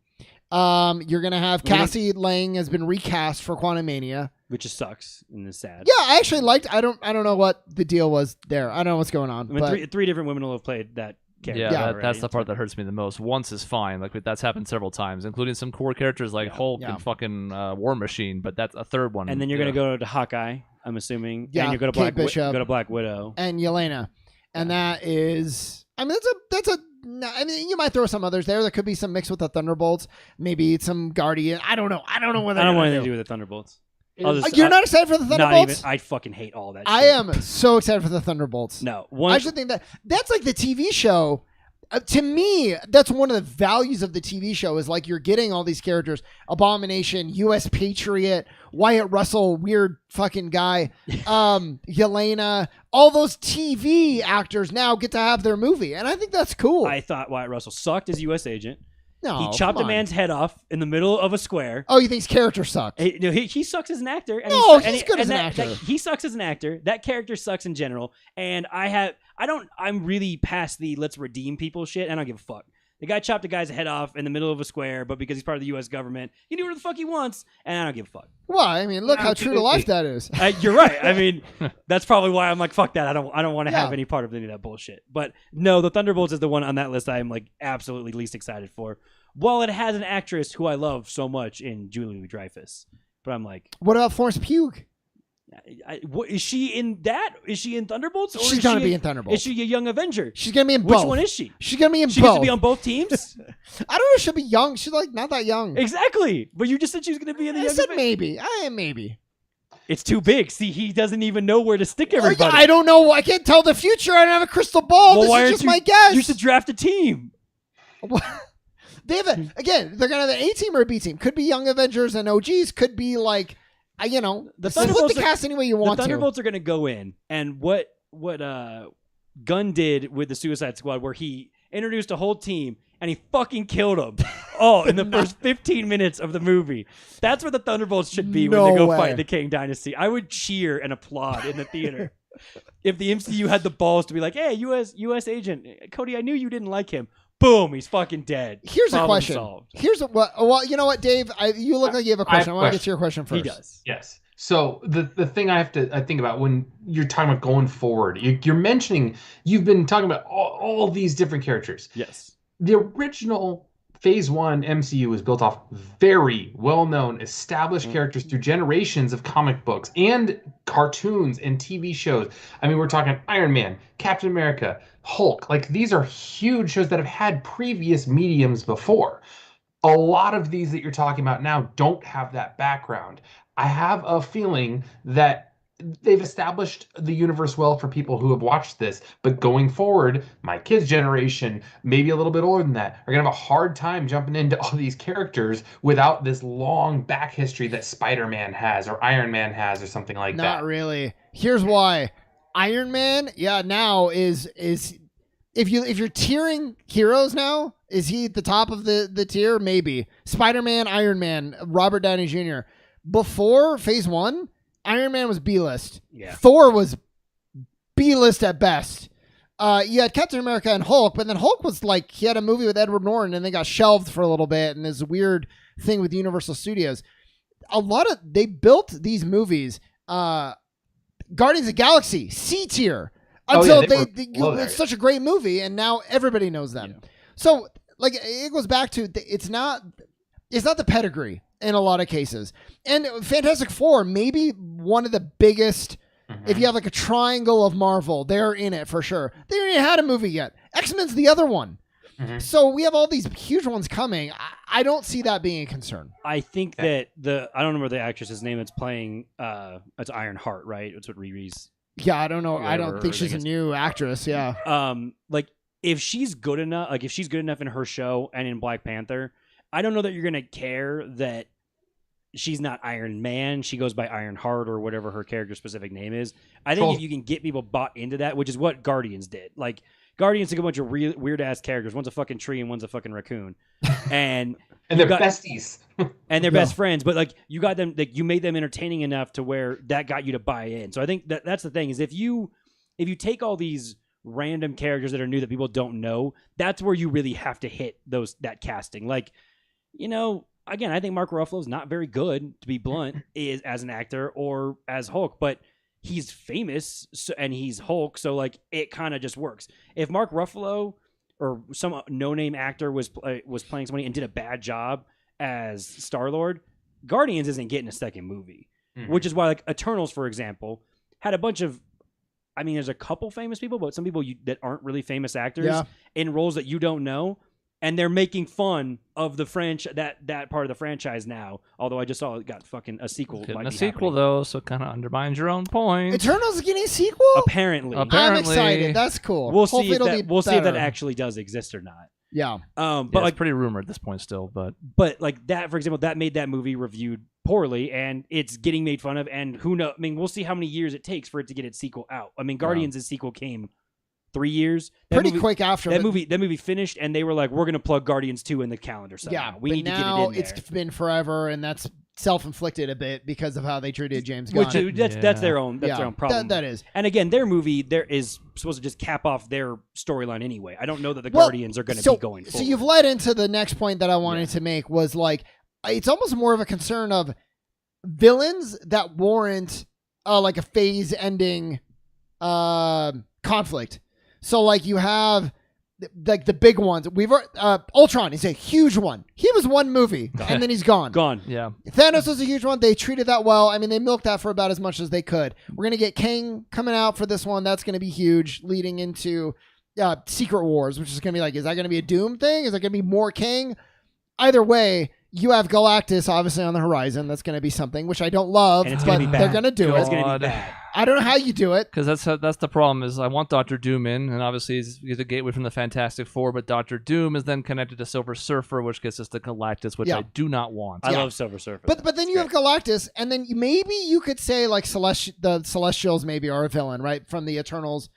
You're going to have Cassie Lang has been recast for Quantumania. Which just sucks and is sad. Yeah, I actually liked I don't know what the deal was there. I don't know what's going on. I mean, three different women will have played that character. Yeah, that's the part that hurts me the most. Once is fine. Like that's happened several times, including some core characters like Hulk and fucking War Machine, but that's a third one. And then you're going to go to Hawkeye, I'm assuming. Yeah, and you go to Black Widow. And Yelena. And that is I mean you might throw some others there. There could be some mix with the Thunderbolts, maybe some Guardian. I don't know what I don't want anything to do with the Thunderbolts. You're not excited for the Thunderbolts? I fucking hate all that shit. I am so excited for the Thunderbolts. No. I should think that's like the TV show. To me, that's one of the values of the TV show is like you're getting all these characters. Abomination, U.S. Patriot, Wyatt Russell, weird fucking guy, Yelena. All those TV actors now get to have their movie. And I think that's cool. I thought Wyatt Russell sucked as U.S. agent. No, he chopped a man's head off in the middle of a square. Oh, you think his character sucked? He sucks as an actor. And he's good as an actor. He sucks as an actor. That character sucks in general. And I'm really past the let's redeem people shit. I don't give a fuck. The guy chopped a guy's head off in the middle of a square, but because he's part of the U.S. government, he do whatever the fuck he wants, and I don't give a fuck. Well, I mean, look how true to life that is. You're right. I mean, that's probably why I'm like, fuck that. I don't want to have any part of any of that bullshit. But no, the Thunderbolts is the one on that list I am like absolutely least excited for. Well, it has an actress who I love so much in Julie Louis-Dreyfus, but I'm like, what about Florence Pugh? Is she in that? Is she in Thunderbolts? Or she's gonna be in Thunderbolts. Is she a young Avenger? She's gonna be in both. Which one is she? She's gonna be in both. She gets to be on both teams. I don't know. She'll be young. She's like not that young. Exactly. But you just said she was gonna be in the. I said maybe. Maybe. It's too big. See, he doesn't even know where to stick everybody. I don't know. I can't tell the future. I don't have a crystal ball. Well, this is just my guess. You should draft a team. They have they're gonna have an A team or a B team. Could be Young Avengers and OGs. Could be like, the split the cast any way you want. The Thunderbolts are gonna go in, and what Gunn did with the Suicide Squad, where he introduced a whole team and he fucking killed them all in the first 15 minutes of the movie. That's where the Thunderbolts should be when they go fight the Kang Dynasty. I would cheer and applaud in the theater if the MCU had the balls to be like, "Hey, U.S. agent Cody, I knew you didn't like him." Boom, he's fucking dead. Here's Problem a question. Solved. Well, you know what, Dave? You look like you have a question. I want to get to your question first. He does. Yes. So the thing I think about when you're talking about going forward, you're mentioning, you've been talking about all these different characters. Yes. The original Phase 1 MCU was built off very well-known, established characters through generations of comic books and cartoons and TV shows. I mean, we're talking Iron Man, Captain America, Hulk. Like, these are huge shows that have had previous mediums before. A lot of these that you're talking about now don't have that background. I have a feeling that they've established the universe well for people who have watched this, but going forward, my kids' generation, maybe a little bit older than that, are gonna have a hard time jumping into all these characters without this long back history that Spider-Man has or Iron Man has or something like that. Not really. Here's why. Iron Man, now is if you're tiering heroes now, is he at the top of the tier? Maybe. Spider-Man, Iron Man, Robert Downey Jr. Before Phase 1, Iron Man was B-list. Yeah. Thor was B-list at best. You had Captain America and Hulk, but then Hulk was like, he had a movie with Edward Norton and they got shelved for a little bit, and this weird thing with Universal Studios. They built these movies, Guardians of the Galaxy, C tier. Until it's such a great movie, and now everybody knows them. Yeah. So, like, it goes back to, it's not the pedigree in a lot of cases. And Fantastic Four, maybe one of the biggest, if you have like a triangle of Marvel, they're in it for sure. They haven't even had a movie yet. X-Men's the other one. So we have all these huge ones coming. I don't see that being a concern. I think that I don't remember the actress's name that's playing, it's Iron Heart, right? It's what Riri's. Yeah, I don't know. I don't think she's a new actress. Yeah. Like if she's good enough in her show and in Black Panther, I don't know that you're going to care that she's not Iron Man. She goes by Iron Heart or whatever her character specific name is. I think if you can get people bought into that, which is what Guardians did. Like Guardians took a bunch of weird ass characters. One's a fucking tree and one's a fucking raccoon. And they're besties. And they're best friends, but like you got them, like you made them entertaining enough to where that got you to buy in. So I think that's the thing is if you take all these random characters that are new that people don't know, that's where you really have to hit that casting. Like, you know, again, I think Mark Ruffalo's not very good, to be blunt, as an actor or as Hulk, but he's famous and he's Hulk, so like it kind of just works. If Mark Ruffalo or some no-name actor was playing somebody and did a bad job as Star-Lord, Guardians isn't getting a second movie. Which is why, like, Eternals, for example, had a bunch of, I mean, there's a couple famous people, but some people that aren't really famous actors in roles that you don't know, and they're making fun of the that part of the franchise now. Although I just saw it got fucking a sequel. Getting a sequel though, so it kind of undermines your own point. Eternals is getting a sequel? Apparently. I'm excited. That's cool. We'll see if that actually does exist or not. Yeah. But like, it's pretty rumored at this point still. But like that, for example, that made that movie reviewed poorly, and it's getting made fun of. And who knows? I mean, we'll see how many years it takes for it to get its sequel out. I mean, Guardians' sequel came 3 years. Pretty quick after that movie finished, and they were like, "We're going to plug Guardians 2 in the calendar somehow. Yeah, we need to get it in there." It's been forever, and that's self-inflicted a bit because of how they treated James Gunn. That's their own problem. That is. And again, their movie is supposed to just cap off their storyline anyway. I don't know that the Guardians are going to be going forward. So you've led into the next point that I wanted to make was like, it's almost more of a concern of villains that warrant like a phase-ending conflict. So like you have like the big ones. Ultron is a huge one. He was one movie and then he's gone. Yeah. Thanos was a huge one. They treated that well. I mean, they milked that for about as much as they could. We're gonna get Kang coming out for this one. That's gonna be huge, leading into Secret Wars, which is gonna be like, is that gonna be a Doom thing? Is that gonna be more Kang? Either way, you have Galactus obviously on the horizon. That's gonna be something which I don't love, but they're gonna do it. It's gonna be bad. I don't know how you do it. Because that's the problem is I want Dr. Doom in, and obviously he's a gateway from the Fantastic Four, but Dr. Doom is then connected to Silver Surfer, which gets us to Galactus, which I do not want. I love Silver Surfer. But then you have Galactus, and then maybe you could say like the Celestials maybe are a villain, right? From the Eternals.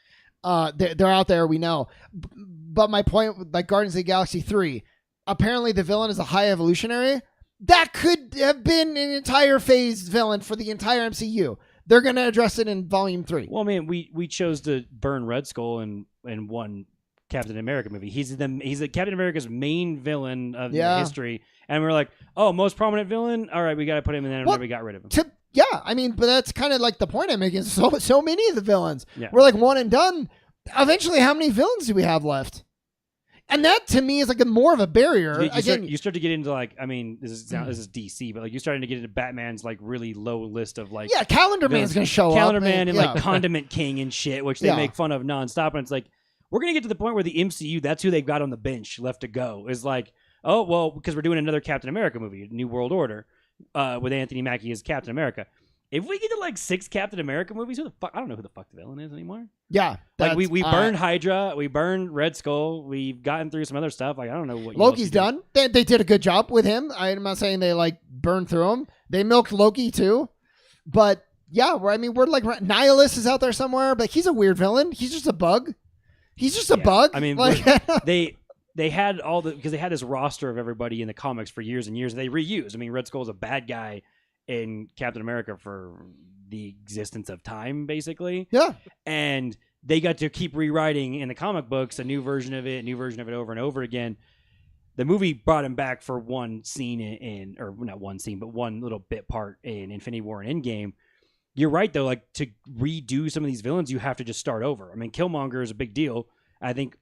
They're out there, we know. But my point, like Guardians of the Galaxy 3, apparently the villain is a high evolutionary. That could have been an entire phase villain for the entire MCU. They're going to address it in Volume 3. Well, man, we chose to burn Red Skull in one Captain America movie. He's Captain America's main villain of history, and we're like, oh, most prominent villain. All right, we got to put him in there, and we got rid of him. I mean, but that's kind of like the point I'm making. So many of the villains, we're like one and done. Eventually, how many villains do we have left? And that to me is like more of a barrier. You start to get into like, I mean, this is DC, but like you're starting to get into Batman's like really low list of like Calendar Man's going to show Calendar Man and like Condiment King and shit, which they make fun of nonstop. And it's like we're going to get to the point where the MCU, that's who they've got on the bench left to go. Is like, oh well, because we're doing another Captain America movie, New World Order, with Anthony Mackie as Captain America. if we get to like 6 Captain America movies, who the fuck? I don't know who the fuck the villain is anymore. Yeah, Like we burned Hydra, we burned Red Skull, we've gotten through some other stuff. Like I don't know what Loki's done. They did a good job with him. I'm not saying they like burned through him. They milked Loki too, but yeah, we're like Nihilus is out there somewhere, but he's a weird villain. He's just a bug. He's just a bug. I mean, like, they had because they had this roster of everybody in the comics for years and years. They reused. I mean, Red Skull's a bad guy in Captain America for the existence of time, basically. Yeah. And they got to keep rewriting in the comic books a new version of it over and over again. The movie brought him back for one scene or not one scene, but one little bit part in Infinity War and Endgame. You're right, though. Like, to redo some of these villains, you have to just start over. I mean, Killmonger is a big deal. I think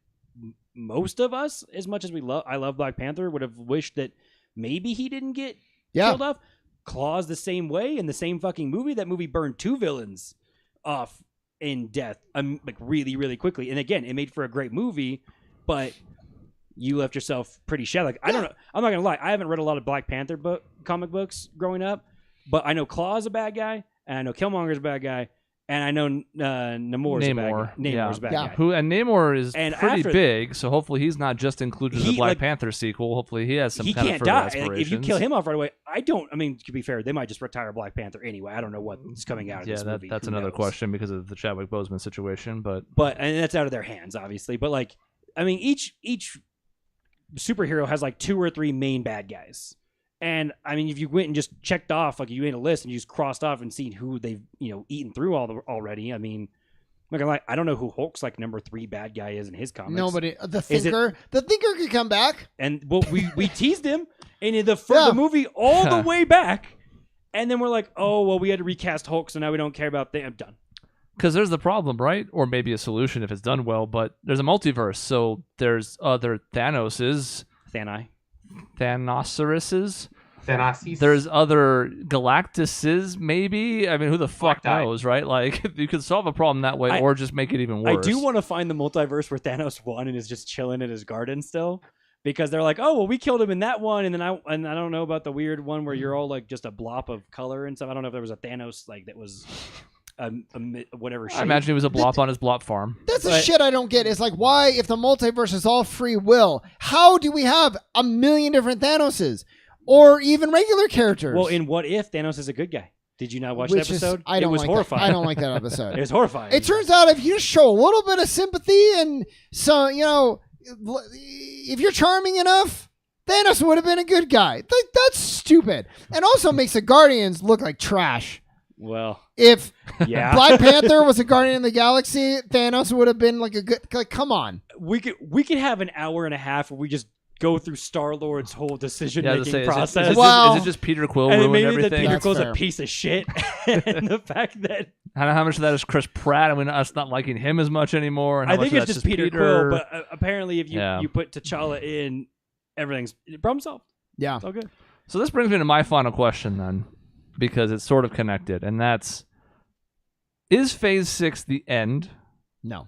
most of us, as much as I love Black Panther, would have wished that maybe he didn't get killed off. Claw's the same way in the same fucking movie. That movie burned 2 villains off in death, like really, really quickly. And again, it made for a great movie, but you left yourself pretty shattered. Like I don't know. I'm not gonna lie. I haven't read a lot of Black Panther comic books growing up, but I know Claw's a bad guy, and I know Killmonger's a bad guy, and I know Namor's a bad guy. Namor's a bad guy. And Namor is pretty big, so hopefully he's not just included in the Black Panther sequel. Hopefully he has some kind of further aspirations. Like, if you kill him off right away, I mean, to be fair, they might just retire Black Panther anyway. I don't know what's coming out of this movie. That's another question because of the Chadwick Boseman situation, but and that's out of their hands, obviously. But like, I mean, each superhero has like 2 or 3 main bad guys. And I mean, if you went and just checked off, like you made a list and you just crossed off and seen who they've eaten through already. I mean, I'm not gonna lie, I don't know who Hulk's like number 3 bad guy is in his comics. Nobody. The Thinker could come back. And well, we teased him in the movie all the way back, and then we're like, oh well, we had to recast Hulk, so now we don't care about that. I'm done. Because there's the problem, right? Or maybe a solution if it's done well. But there's a multiverse, so there's other Thanoses. Thanosauruses. There's other Galactuses, maybe. I mean, who the fuck knows, right? Like, you could solve a problem that way, or just make it even worse. I do want to find the multiverse where Thanos won and is just chilling in his garden still, because they're like, oh well, we killed him in that one, and then I don't know about the weird one where you're all like just a blop of color and stuff. I don't know if there was a Thanos like that was. Whatever shape. I imagine he was a blop on his blop farm. That's the shit I don't get. It's like, why, if the multiverse is all free will, how do we have a million different Thanoses or even regular characters? Well, in What If, Thanos is a good guy. Did you not watch that episode? It was horrifying. I don't like that episode. It was horrifying. It turns out if you just show a little bit of sympathy and so, if you're charming enough, Thanos would have been a good guy. That's stupid. And also makes the Guardians look like trash. Well, if Black Panther was a Guardian of the Galaxy, Thanos would have been like a good. Like, come on. We could have an hour and a half where we just go through Star-Lord's whole decision-making process. Is it just Peter Quill and ruined maybe everything? That Peter Quill's a piece of shit, and the fact that I don't know how much of that is Chris Pratt. I mean, us not liking him as much anymore. And I think it's just Peter Quill. But apparently, if you put T'Challa in, everything's problem solved. Yeah, it's all good. So this brings me to my final question then, because it's sort of connected, and that's: is Phase 6 the end? No.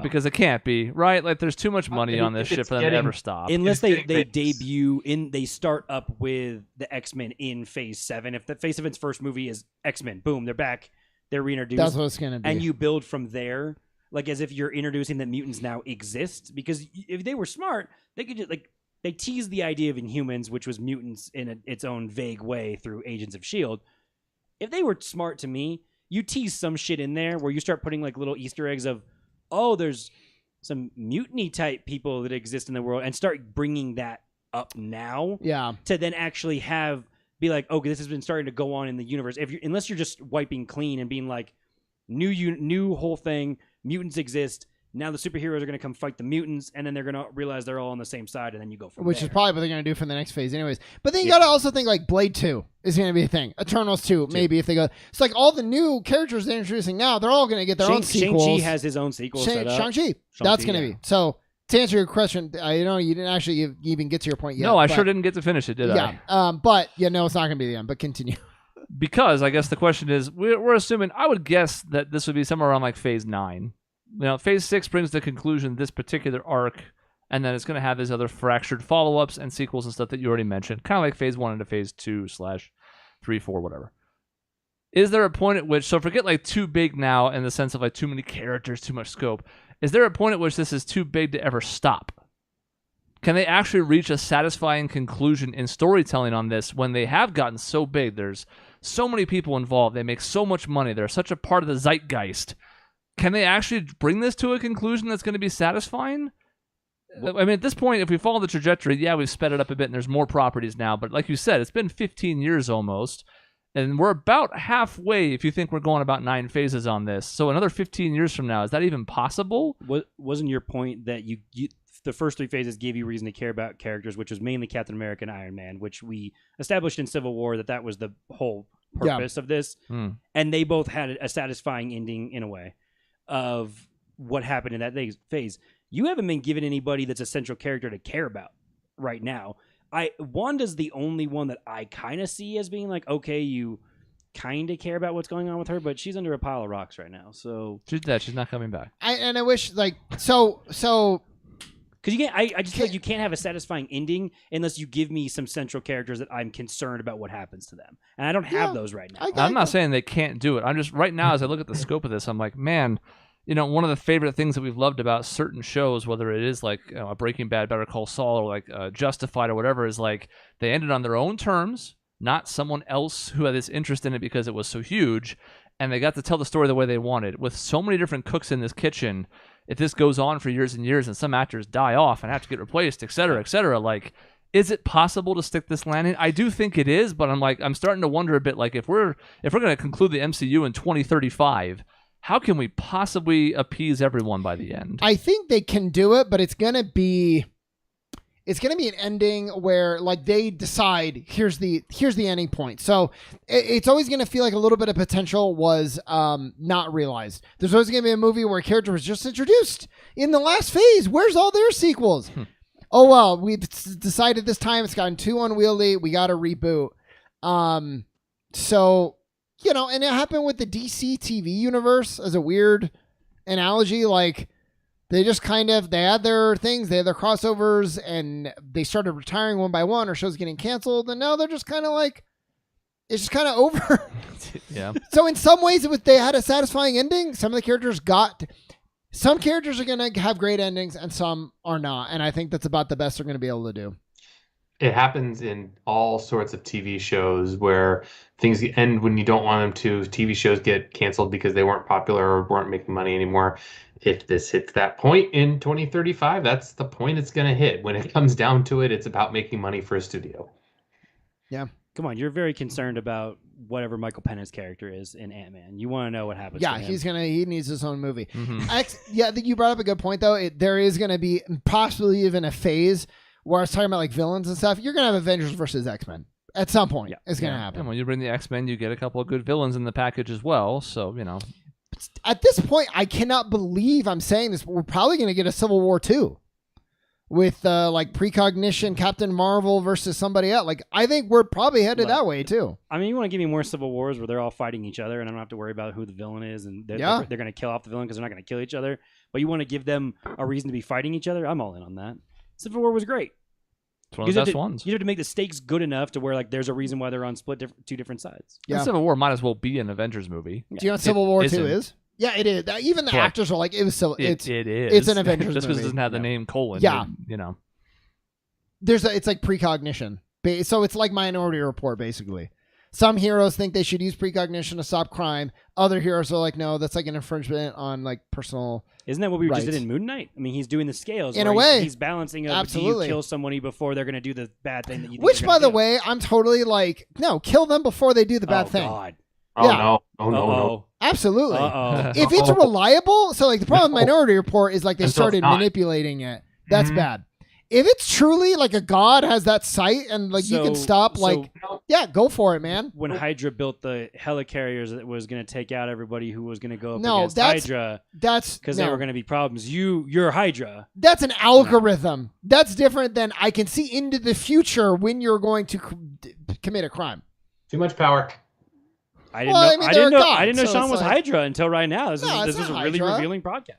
Because it can't be, right? Like, there's too much money on this shit for them to ever stop. Unless they start up with the X-Men in Phase 7. If the Phase 7's first movie is X-Men, boom, they're back, they're reintroduced. That's what it's going to be. And you build from there, like as if you're introducing that mutants now exist. Because if they were smart, they could just, like, they teased the idea of Inhumans, which was mutants in its own vague way through Agents of S.H.I.E.L.D. If they were smart to me, you tease some shit in there where you start putting like little Easter eggs of, oh, there's some mutiny type people that exist in the world, and start bringing that up now. Yeah. To then actually be like, okay, this has been starting to go on in the universe. Unless you're just wiping clean and being like, new whole thing, mutants exist. Now the superheroes are going to come fight the mutants, and then they're going to realize they're all on the same side, and then you go from Which there. is probably what they're going to do for the next phase anyways. But then you got to also think like Blade 2 is going to be a thing. Eternals 2, maybe if they go. It's like all the new characters they're introducing now, they're all going to get their own sequels. Shang-Chi has his own sequel set up. Shang-Chi. That's going to be. So to answer your question, I know you didn't actually even get to your point yet. No, I sure didn't get to finish it, did I? Yeah. But no, it's not going to be the end, but continue. Because I guess the question is, we're assuming, I would guess that this would be somewhere around like Phase 9. Phase 6 brings to conclusion this particular arc, and then it's going to have these other fractured follow-ups and sequels and stuff that you already mentioned, kind of like Phase 1 into Phase 2/3, 4, whatever. is there a point at which, so forget like too big now in the sense of like too many characters, too much scope. Is there a point at which this is too big to ever stop? Can they actually reach a satisfying conclusion in storytelling on this when they have gotten so big? There's so many people involved. They make so much money. They're such a part of the zeitgeist. Can they actually bring this to a conclusion that's going to be satisfying? I mean, at this point, if we follow the trajectory, yeah, we've sped it up a bit and there's more properties now. But like you said, it's been 15 years almost. And we're about halfway if you think we're going about 9 phases on this. So another 15 years from now, is that even possible? Wasn't your point that you the first 3 phases gave you reason to care about characters, which was mainly Captain America and Iron Man, which we established in Civil War that was the whole purpose of this. And they both had a satisfying ending in a way of what happened in that phase. You haven't been given anybody that's a central character to care about right now. Wanda's the only one that I kind of see as being like, okay, you kind of care about what's going on with her, but she's under a pile of rocks right now. So She's dead. She's not coming back. I wish like so because you can't. I just feel like you can't have a satisfying ending unless you give me some central characters that I'm concerned about what happens to them, and I don't have those right now. I'm not saying they can't do it. I'm just right now as I look at the scope of this, I'm like, man. You know, one of the favorite things that we've loved about certain shows, whether it is like a Breaking Bad, Better Call Saul, or like Justified or whatever, is like they ended on their own terms, not someone else who had this interest in it because it was so huge, and they got to tell the story the way they wanted. With so many different cooks in this kitchen, if this goes on for years and years and some actors die off and have to get replaced, et cetera, like, is it possible to stick this landing? I do think it is, but I'm starting to wonder a bit, like, if we're going to conclude the MCU in 2035, how can we possibly appease everyone by the end? I think they can do it, but it's gonna be an ending where like they decide here's the ending point. So it's always gonna feel like a little bit of potential was not realized. There's always gonna be a movie where a character was just introduced in the last phase. Where's all their sequels? Oh well, we've decided this time it's gotten too unwieldy. We got to reboot. So. You know, and it happened with the DC TV universe as a weird analogy. Like, they just they had their things, they had their crossovers, and they started retiring one by one, or shows getting canceled, and now they're just kind of like, it's just kind of over. Yeah. So in some ways, they had a satisfying ending. Some of the characters some characters are going to have great endings, and some are not. And I think that's about the best they're going to be able to do. It happens in all sorts of TV shows where things end when you don't want them to. TV shows get canceled because they weren't popular or weren't making money anymore. If this hits that point in 2035, that's the point it's going to hit. When it comes down to it, it's about making money for a studio. Yeah. Come on, you're very concerned about whatever Michael Pena's character is in Ant-Man. You want to know what happens to him. He needs his own movie. Mm-hmm. You brought up a good point, though. There is going to be possibly even a phase where I was talking about like villains and stuff. You're going to have Avengers versus X-Men at some point. Yeah. It's going to happen. And when you bring the X-Men, you get a couple of good villains in the package as well. So, you know. At this point, I cannot believe I'm saying this, but we're probably going to get a Civil War 2 with like Precognition, Captain Marvel versus somebody else. Like, I think we're probably headed that way too. I mean, you want to give me more Civil Wars where they're all fighting each other and I don't have to worry about who the villain is and they're going to kill off the villain because they're not going to kill each other. But you want to give them a reason to be fighting each other? I'm all in on that. Civil War was great. It's one of the best ones. You have to make the stakes good enough to where like there's a reason why they're on two different sides. Yeah. Civil War might as well be an Avengers movie. Do you know what Civil War 2 is? Yeah, it is. Even the actors are like, it was it is. It's an Avengers movie. Just because it doesn't have the name colon. Yeah. You know. It's like Precognition. So it's like Minority Report, basically. Some heroes think they should use precognition to stop crime. Other heroes are like, no, that's like an infringement on like personal. Isn't that what we just did in Moon Knight? I mean, he's doing the scales. In a way. He's balancing up. Absolutely. Do you kill somebody before they're going to do the bad thing that you think Which, by the way, I'm totally like, no, kill them before they do the bad thing. God. Oh, no. Oh, no. Absolutely. Uh-oh. If it's reliable, so like the problem with Minority Report is like they started manipulating it. That's bad. If it's truly like a god has that sight and like you can stop, go for it, man. When Hydra built the helicarriers that was going to take out everybody who was going to go up against Hydra, that's because there were going to be problems. You're Hydra. That's an algorithm. That's different than I can see into the future when you're going to commit a crime. Too much power. I didn't know Sean was Hydra until right now. This was a really revealing podcast.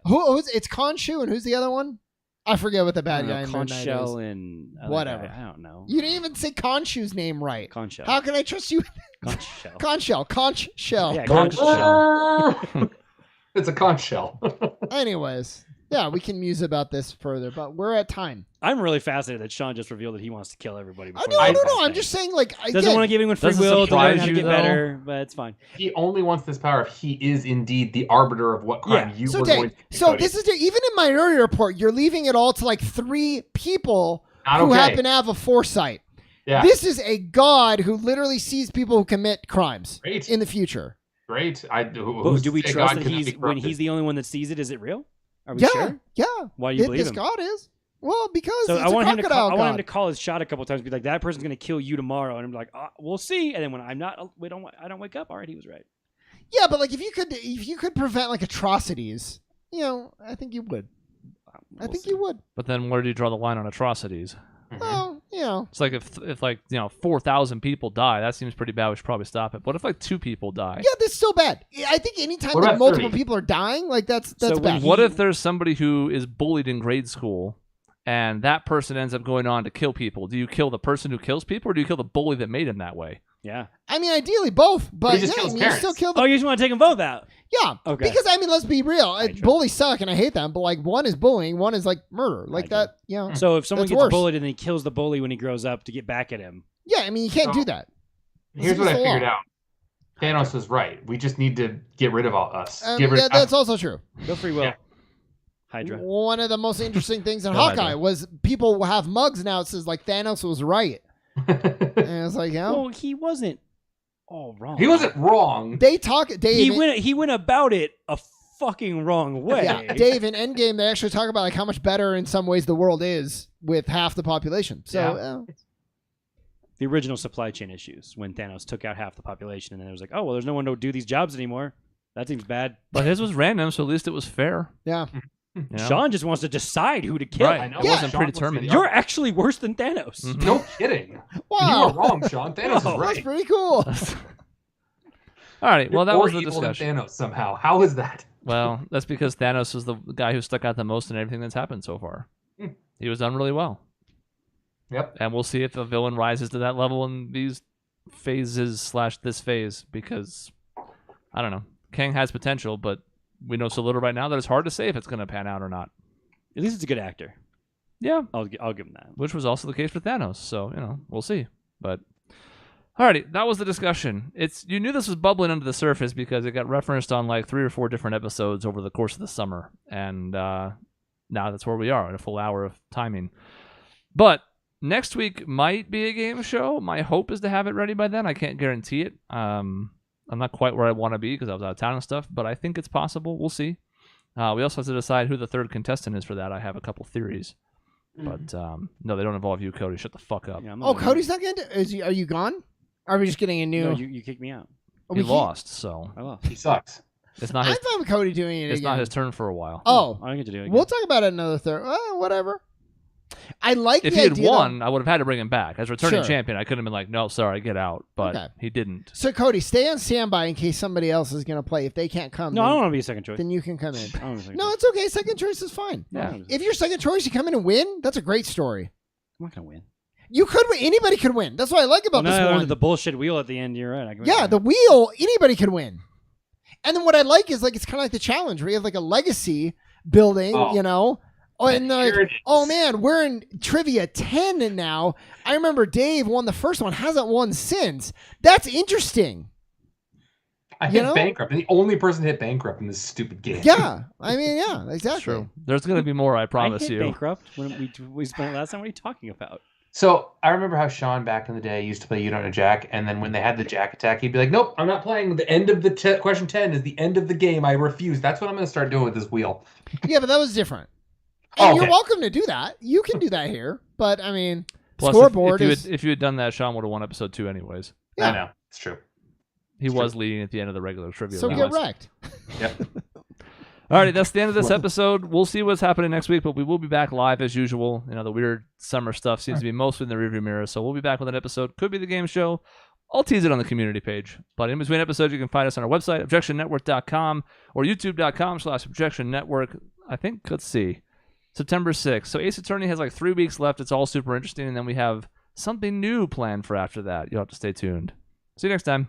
It's Khonshu and who's the other one? I forget what the bad guy in Conch Midnight Shell is. and Whatever. I don't know. You didn't even say Khonshu's name right. Conch Shell. How can I trust you? Conch Shell. Conch Shell. Yeah, Conch Shell. It's a conch shell. Anyways, yeah, we can muse about this further, but we're at time. I'm really fascinated that Sean just revealed that he wants to kill everybody. No. before I'm just saying, like, doesn't want to give anyone free Doesn't will to learn surprise how to you, get though? better, but it's fine. He only wants this power if he is indeed the arbiter of what crime you So were Dave, going to so Cody. this is even in Minority Report, you're leaving it all to like 3 people Not who okay. happen to have a foresight. Yeah. This is a god who literally sees people who commit crimes Great. in the future. Great. But do we trust that when he's the only one that sees it? Is it real? Are we Yeah, sure? yeah. Why do you believe this him? god is? Well, because So it's I want a him to crocodile call, I want him to god. call his shot a couple times, be like, "That person's going to kill you tomorrow," and I'm like, "We'll see." And then when I'm not, I don't wake up. All right, he was right. Yeah, but like if you could prevent like atrocities, I think you would. I think you would. But then where do you draw the line on atrocities? Well, It's like if like 4,000 people die, that seems pretty bad. We should probably stop it. What if like 2 people die? yeah, that's still bad. I think anytime What like about multiple 30? people are dying, like that's So when bad. What if there's somebody who is bullied in grade school, and that person ends up going on to kill people? Do you kill the person who kills people, or do you kill the bully that made him that way? Yeah. I mean, ideally both, but He just yeah, kills you parents. still kill the Oh, you just want to take them both out? yeah. Okay. Because I mean, let's be real. Hydra. Bullies suck, and I hate them. But like, one is bullying, one is like murder, like Hydra. that. So if someone That's gets worse. bullied and he kills the bully when he grows up to get back at him, Yeah, I mean, you can't So- do that. Here's what I It's the figured law. out. Thanos was right. We just need to get rid of all us. Get rid Yeah, that's also true. go free will. Yeah. Hydra. One of the most interesting things in Go Hawkeye Hydra. was people have mugs now. It says like Thanos was right, and it's like, Well, he wasn't all wrong. He wasn't wrong. they talk. Dave, He went about it a fucking wrong way. yeah, Dave in Endgame, they actually talk about like how much better in some ways the world is with half the population. So Yeah. The original supply chain issues when Thanos took out half the population, and then it was like, oh well, there's no one to do these jobs anymore. That seems bad. But his was random, so at least it was fair. yeah. You know? Sean just wants to decide who to kill. Right. I know. It wasn't Sean wants to predetermined. be the You're arbiter. actually worse than Thanos. Mhm. No kidding. Wow, You are wrong, Sean. Thanos Whoa. is that's right. pretty cool. All right. Well, You're that more was the evil than discussion. Thanos somehow. How is that? Well, that's because Thanos was the guy who stuck out the most in everything that's happened so far. Hmm. He was done really well. Yep. And we'll see if a villain rises to that level in these phases / this phase, because I don't know. Kang has potential, but we know so little right now that it's hard to say if it's going to pan out or not. At least it's a good actor. Yeah, I'll give him that. which was also the case for Thanos. So, we'll see. But alrighty, that was the discussion. You knew this was bubbling under the surface because it got referenced on like 3 or 4 different episodes over the course of the summer. And now that's where we are, at a full hour of timing. But next week might be a game show. My hope is to have it ready by then. I can't guarantee it. I'm not quite where I want to be because I was out of town and stuff, but I think it's possible. We'll see. We also have to decide who the third contestant is for that. I have a couple theories. But no, they don't involve you, Cody. Shut the fuck up. Yeah, I'm Oh, not- Cody's not going to. Are you gone? Are we just getting a new? No, you kicked me out. He lost, so I lost. He sucks. it's not I'm his. fine with Cody doing it It's again. not his turn for a while. Oh, I don't get to do it again. we'll talk about it another third. Whatever. I like If the he had idea. won, I would have had to bring him back as returning Sure. champion. I couldn't have been like, no, sorry, get out. But Okay. he didn't. So Cody, stay on standby in case somebody else is going to play. If they can't come, No, I then, don't want to be a second choice. then you can come in. I don't want to be a second No, choice. it's okay. Second choice is fine. Yeah. If you're second choice, you come in and win. That's a great story. I'm not gonna win. You could win. Anybody could win. That's what I like about Well, this no, one. the bullshit wheel at the end. You're right. I can Yeah, the wheel. Anybody could win. And then what I like is like it's kind of like the challenge where you have like a legacy building. Oh. Oh, and they're like, Here it is. oh man, we're in trivia 10 now. I remember Dave won the first one, hasn't won since. That's interesting. I You hit know? bankrupt. I'm the only person to hit bankrupt in this stupid game. Yeah, I mean, yeah, exactly. True. There's going to be more, I I promise hit you. bankrupt when we spent last time. What are you talking about? So I remember how Sean back in the day used to play You Don't Know Jack, and then when they had the Jack attack, he'd be like, "Nope, I'm not playing. The end of the question 10 is the end of the game. I refuse." That's what I'm going to start doing with this wheel. Yeah, but that was different. And Oh, you're okay. welcome to do that. You can do that here, but I mean, Plus, scoreboard if is. if you had done that, Sean would have won episode 2 anyways. Yeah. I know it's true. He Sure. was leading at the end of the regular trivia. So round. get wrecked. Yep. Alrighty, that's the end of this episode. We'll see what's happening next week, but we will be back live as usual. The weird summer stuff seems to be mostly in the rearview mirror, so we'll be back with an episode. Could be the game show. I'll tease it on the community page. But in between episodes, you can find us on our website, objectionnetwork.com, or youtube.com/objectionnetwork. I think, let's see. September 6th. So Ace Attorney has like 3 weeks left. It's all super interesting. And then we have something new planned for after that. You'll have to stay tuned. See you next time.